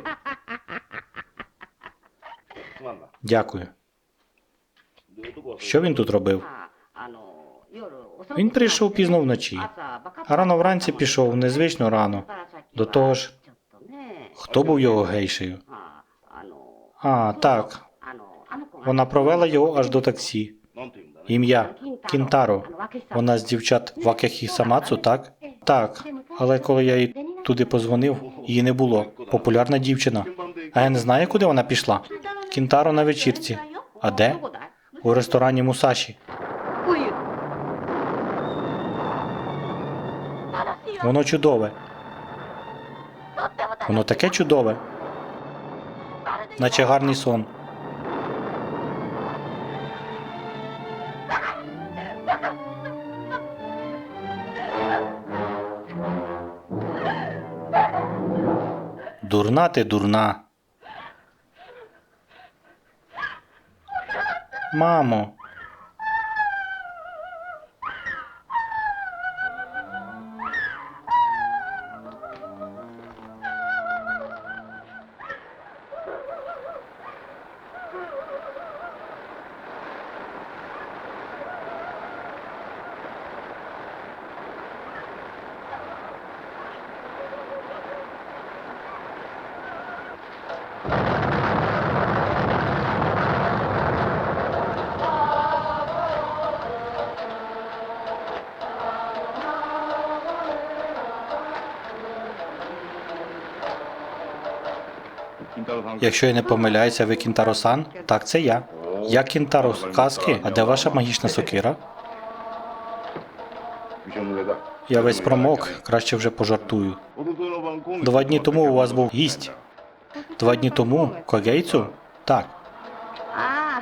Speaker 2: すまんな
Speaker 1: Дякую.
Speaker 2: で男は
Speaker 1: Що він тут робив?
Speaker 3: あの夜遅く
Speaker 1: Він прийшов пізно вночі,
Speaker 3: 朝バカッ
Speaker 1: а рано вранці пішов незвично рано. До того ж,
Speaker 3: ちょっとね
Speaker 1: хто був його гейшею?
Speaker 3: あの
Speaker 1: А, так.
Speaker 3: あの子が
Speaker 1: Вона провела його аж до таксі.
Speaker 2: なんて言うんだね
Speaker 1: Ім'я Кінтаро. Вона з дівчат Вакехі Самацу, так? Так. Але коли я їй туди позвонив, її не було. Популярна дівчина. А я не знаю, куди вона пішла. Кінтаро на вечірці. А де? У ресторані Мусаші. Воно чудове. Воно таке чудове. Наче гарний сон. Дурна ти, дурна. Мамо. Якщо я не помиляюся, ви Кінтаро-сан? Так, це я. Я Кінтаро з казки, а де ваша магічна сокира? Я весь промок, краще вже пожартую. 2 дні тому у вас був гість. 2 дні тому? Когейцу? Так.
Speaker 3: あ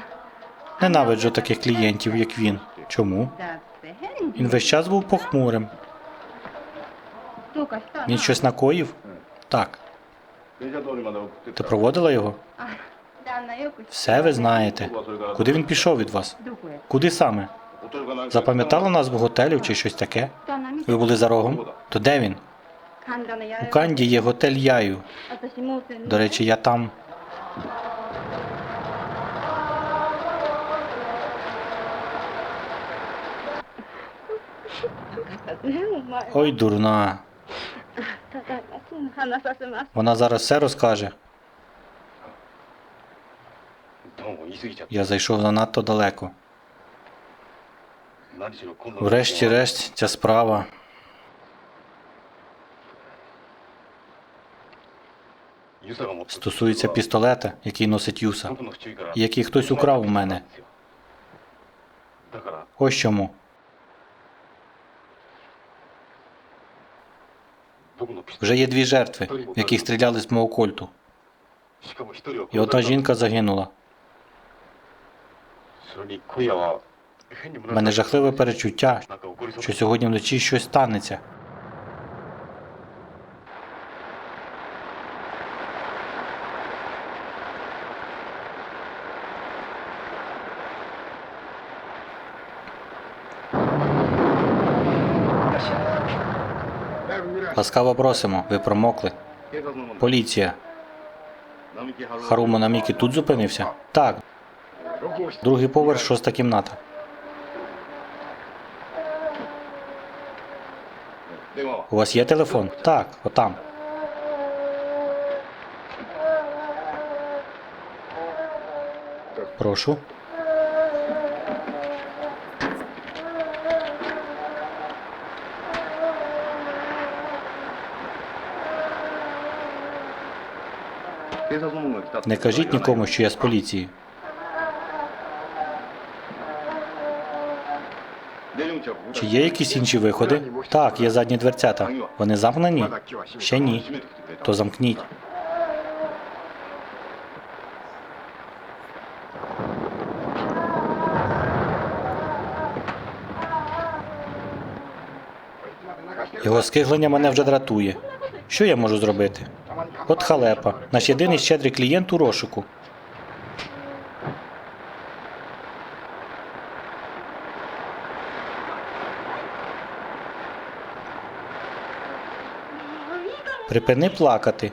Speaker 1: Ненавиджу таких клієнтів, як він. Чому?
Speaker 3: あ、だって変
Speaker 1: Він весь час був похмурим.
Speaker 3: どうかしたな
Speaker 1: Він щось накоїв? Так. Ти проводила його?
Speaker 3: あ、旦那よく知って
Speaker 1: Все ви знаєте. Куди він пішов від вас?
Speaker 3: どこへ
Speaker 1: Куди саме? Запам'ятала назву готелів чи щось таке?
Speaker 3: 旦那見て
Speaker 1: Ви були за рогом? То де він?
Speaker 3: 神田のや
Speaker 1: У Канді є готель Яю.
Speaker 3: 私もうせん
Speaker 1: До речі, я там. Ой, дурна.
Speaker 3: ただいますぐ話させます
Speaker 1: Вона зараз все розкаже.
Speaker 2: どうも言い過ぎちゃった
Speaker 1: Я зайшов занадто далеко.
Speaker 2: 何しろ今度
Speaker 1: Врешті-решт, ця справа.
Speaker 2: ユサが持って
Speaker 1: Стосується пістолета, який носить Юса,
Speaker 2: 僕の不注意から
Speaker 1: і який хтось украв у мене.
Speaker 2: だから
Speaker 1: Ось чому.
Speaker 2: 僕のピスト
Speaker 1: Вже є 2 жертви, в яких стріляли з мого кольту.
Speaker 2: しかも一人は
Speaker 1: І одна жінка загинула.
Speaker 2: それに今夜は変に
Speaker 1: У мене жахливе перечуття,
Speaker 2: なんか起こりそう
Speaker 1: що сьогодні вночі щось станеться. Ласкаво просимо, ви промокли.
Speaker 2: 警察の者
Speaker 1: Поліція.
Speaker 2: 並木春
Speaker 1: Харумо Намікі тут зупинився? Так,
Speaker 2: 録音室
Speaker 1: другий поверх, 6-та кімната.
Speaker 2: 電話は
Speaker 1: У вас є телефон? Так, отам. Прошу. Не кажіть нікому, що я з поліції. Чи є якісь інші виходи? Так, є задні дверцята. Вони замкнені? Ще ні. То замкніть. Його скиглення мене вже дратує. Що я можу зробити? От халепа. Наш єдиний щедрий клієнт у розшуку. Припини плакати.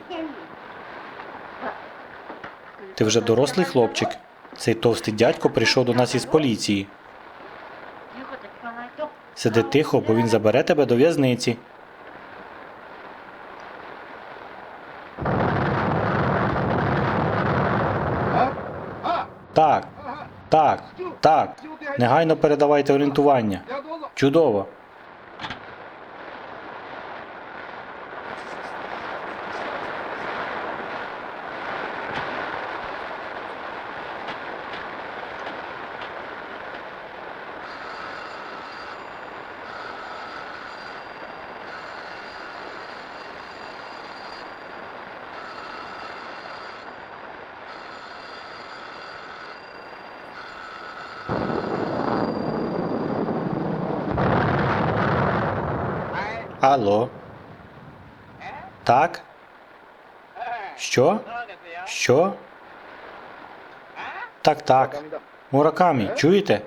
Speaker 1: Ти вже дорослий хлопчик. Цей товстий дядько прийшов до нас із поліції.
Speaker 3: 言うこと聞かないと
Speaker 1: Сиди тихо, бо він забере тебе до в'язниці. Так, так, так. Негайно передавайте орієнтування. Чудово. Алло. Так? Що? Що? Так, так. Муракамі, чуєте?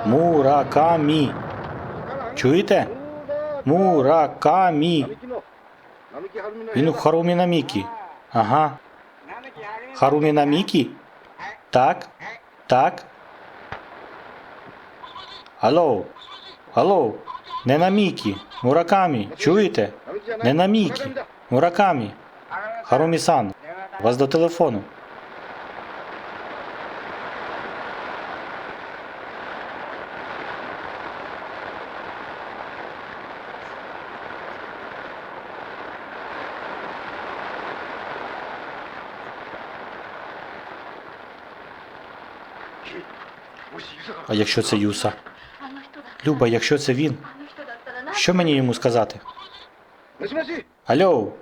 Speaker 1: Муракамі. Чуєте? Муракамі. Він у Харумі Намікі. Ага. Харумі Намікі? Так? Так? Алло? Алло? Не Намікі. Муракамі. Чуєте? Не Намікі. Муракамі. Харумі-сан. Вас до телефону. А якщо це Юса?
Speaker 3: あの人だ
Speaker 1: Люба, якщо це він,
Speaker 3: あの人だったら何
Speaker 1: що мені йому сказати?
Speaker 2: もしもし
Speaker 1: Алло?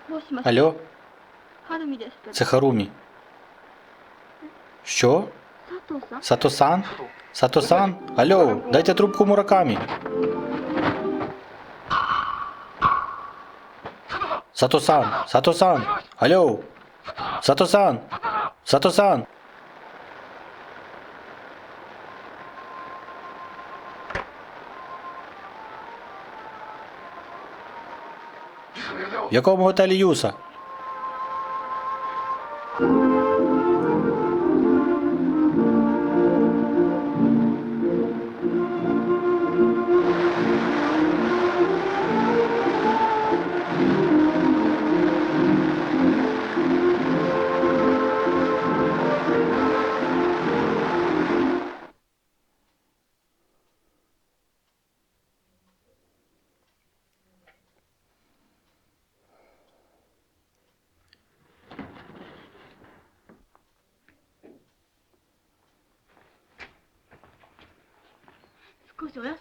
Speaker 3: どうします
Speaker 1: Алло?
Speaker 3: はるみですけど
Speaker 1: Це Харумі. Що?
Speaker 3: 佐藤さん
Speaker 1: Сато-сан? Сато-сан? Алло, дайте трубку Муракамі. Сато-сан? Сато-сан? Алло? Сато-сан? Сато-сан? В якому готелі Юса?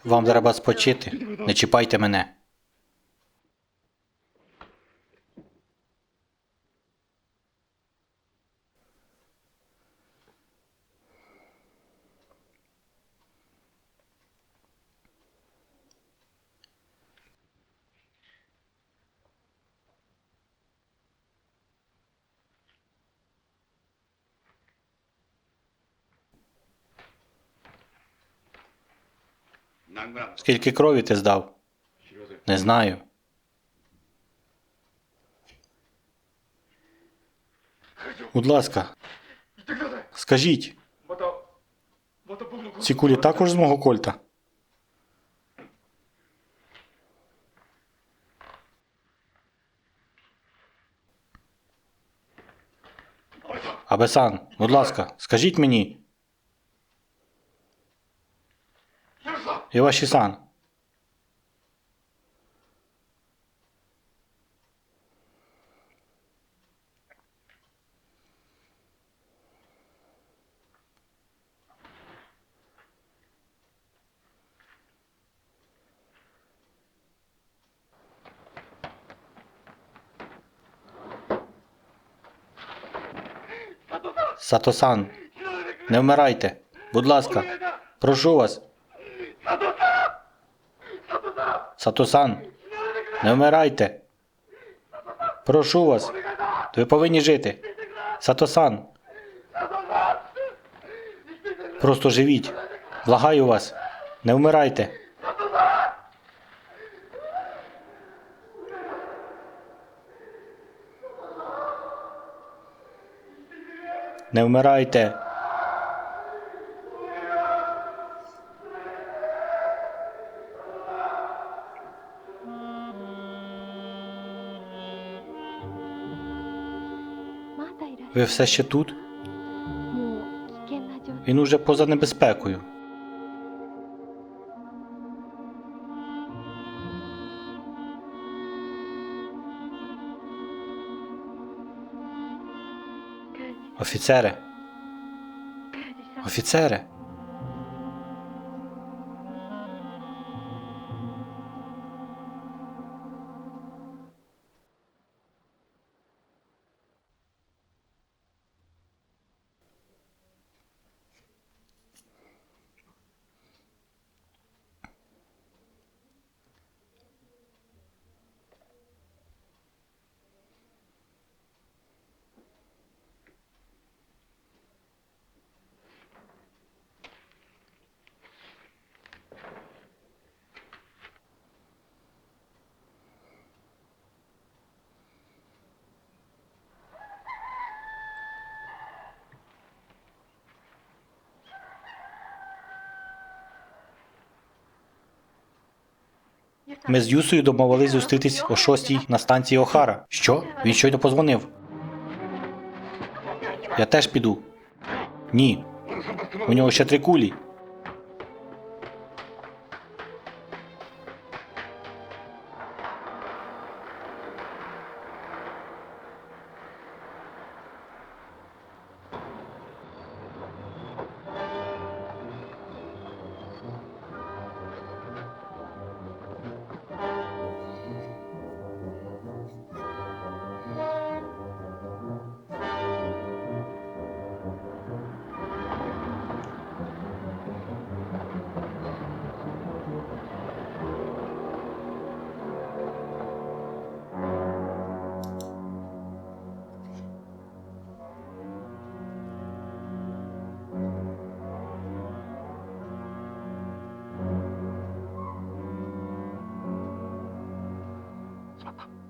Speaker 1: Вам треба спочити. Не чіпайте мене. Скільки крові ти здав? Не знаю. Будь ласка, скажіть, ці кулі також з мого кольта? Абе-сан, будь ласка, скажіть мені. Іваші-сан. Сато-сан, не вмирайте. Будь ласка, прошу вас. Сато-сан, не вмирайте. Прошу вас. Ви повинні жити. Сато-сан. Просто живіть. Благаю вас. Не вмирайте. Не вмирайте. Ви все ще тут?
Speaker 3: もう危険な状態
Speaker 1: Він уже поза небезпекою. Офіцере. Офіцере. Ми з Юсою домовились зустрітись о 6-й на станції Охара. Що? Він щойно позвонив. Я теж піду. Ні. У нього ще 3 кулі.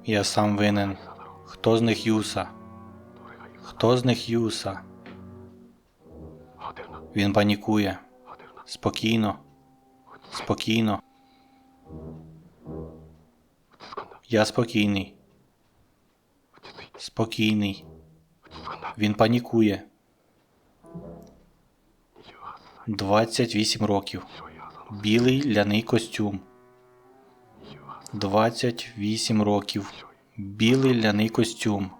Speaker 1: Я сам винен. Хто з них Юса? Хто з них Юса? Він панікує. Спокійно. Спокійно. Я спокійний. Спокійний. Він панікує. 28 років. Білий ляний костюм. 28 років. Білий ляний костюм.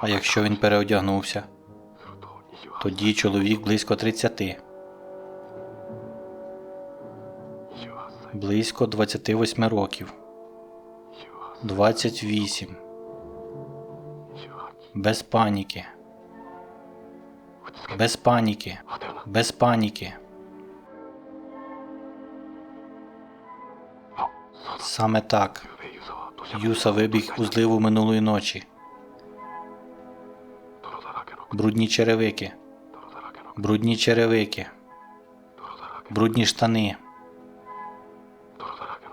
Speaker 1: А якщо він переодягнувся? Тоді чоловік близько 30. Близько 28 років. 28. Без паніки. Без паніки. Без паніки. Саме так. Юса вибіг у зливу минулої ночі. Брудні черевики. Брудні черевики. Брудні штани.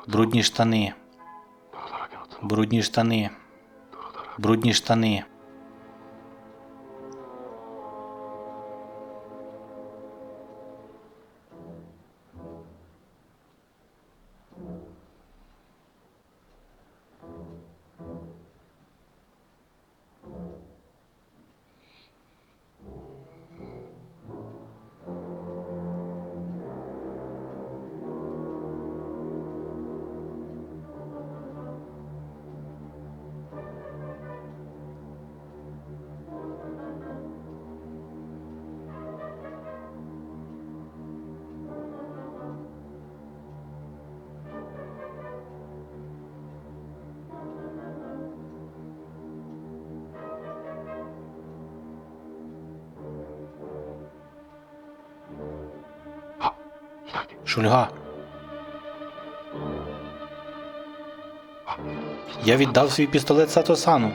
Speaker 1: Брудні штани. Брудні штани. Брудні штани. Шульга. Я віддав свій пістолет Сато-сану.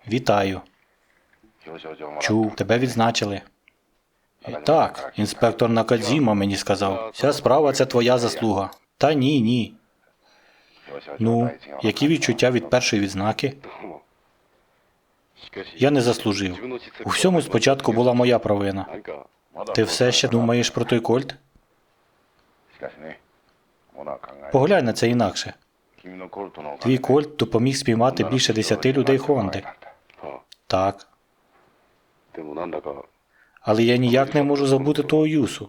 Speaker 1: Вітаю. Чув, тебе відзначили. Так, інспектор Накадзіма мені сказав. Вся справа – це твоя заслуга. Та ні. Ну, які відчуття від першої відзнаки? Я не заслужив. У всьому спочатку була моя провина. Ти все ще думаєш про той кольт? Поглянь на це інакше. Твій кольт допоміг спіймати більше 10 людей Хонди. Так. Але я ніяк не можу забути того Юсу.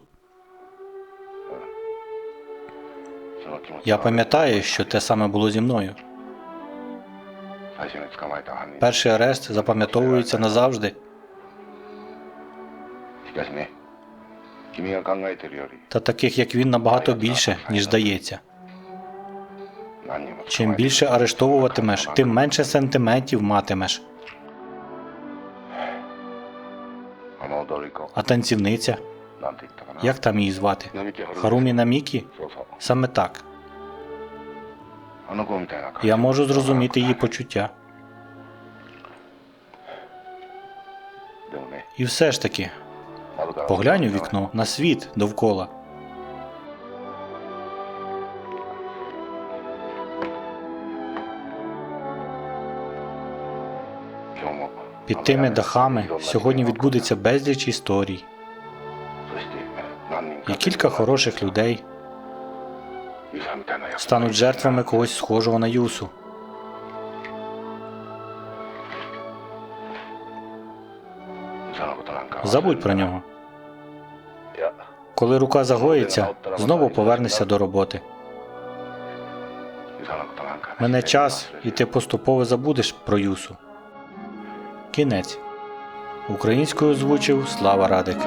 Speaker 1: Я пам'ятаю, що те саме було зі мною. Перший арешт запам'ятовується назавжди. Та таких, як він, набагато більше, ніж здається. Чим більше арештовуватимеш, тим менше сентиментів матимеш. А танцівниця? Як там її звати? Харумі Намікі? Саме так. Я можу зрозуміти її почуття. І все ж таки, поглянь у вікно, на світ довкола. Під тими дахами сьогодні відбудеться безліч історій. І кілька хороших людей стануть жертвами когось схожого на Юсу. Забудь про нього. Коли рука загоїться, знову повернешся до роботи. Мине час, і ти поступово забудеш про Юсу. Кінець. Українською озвучив Слава Радик.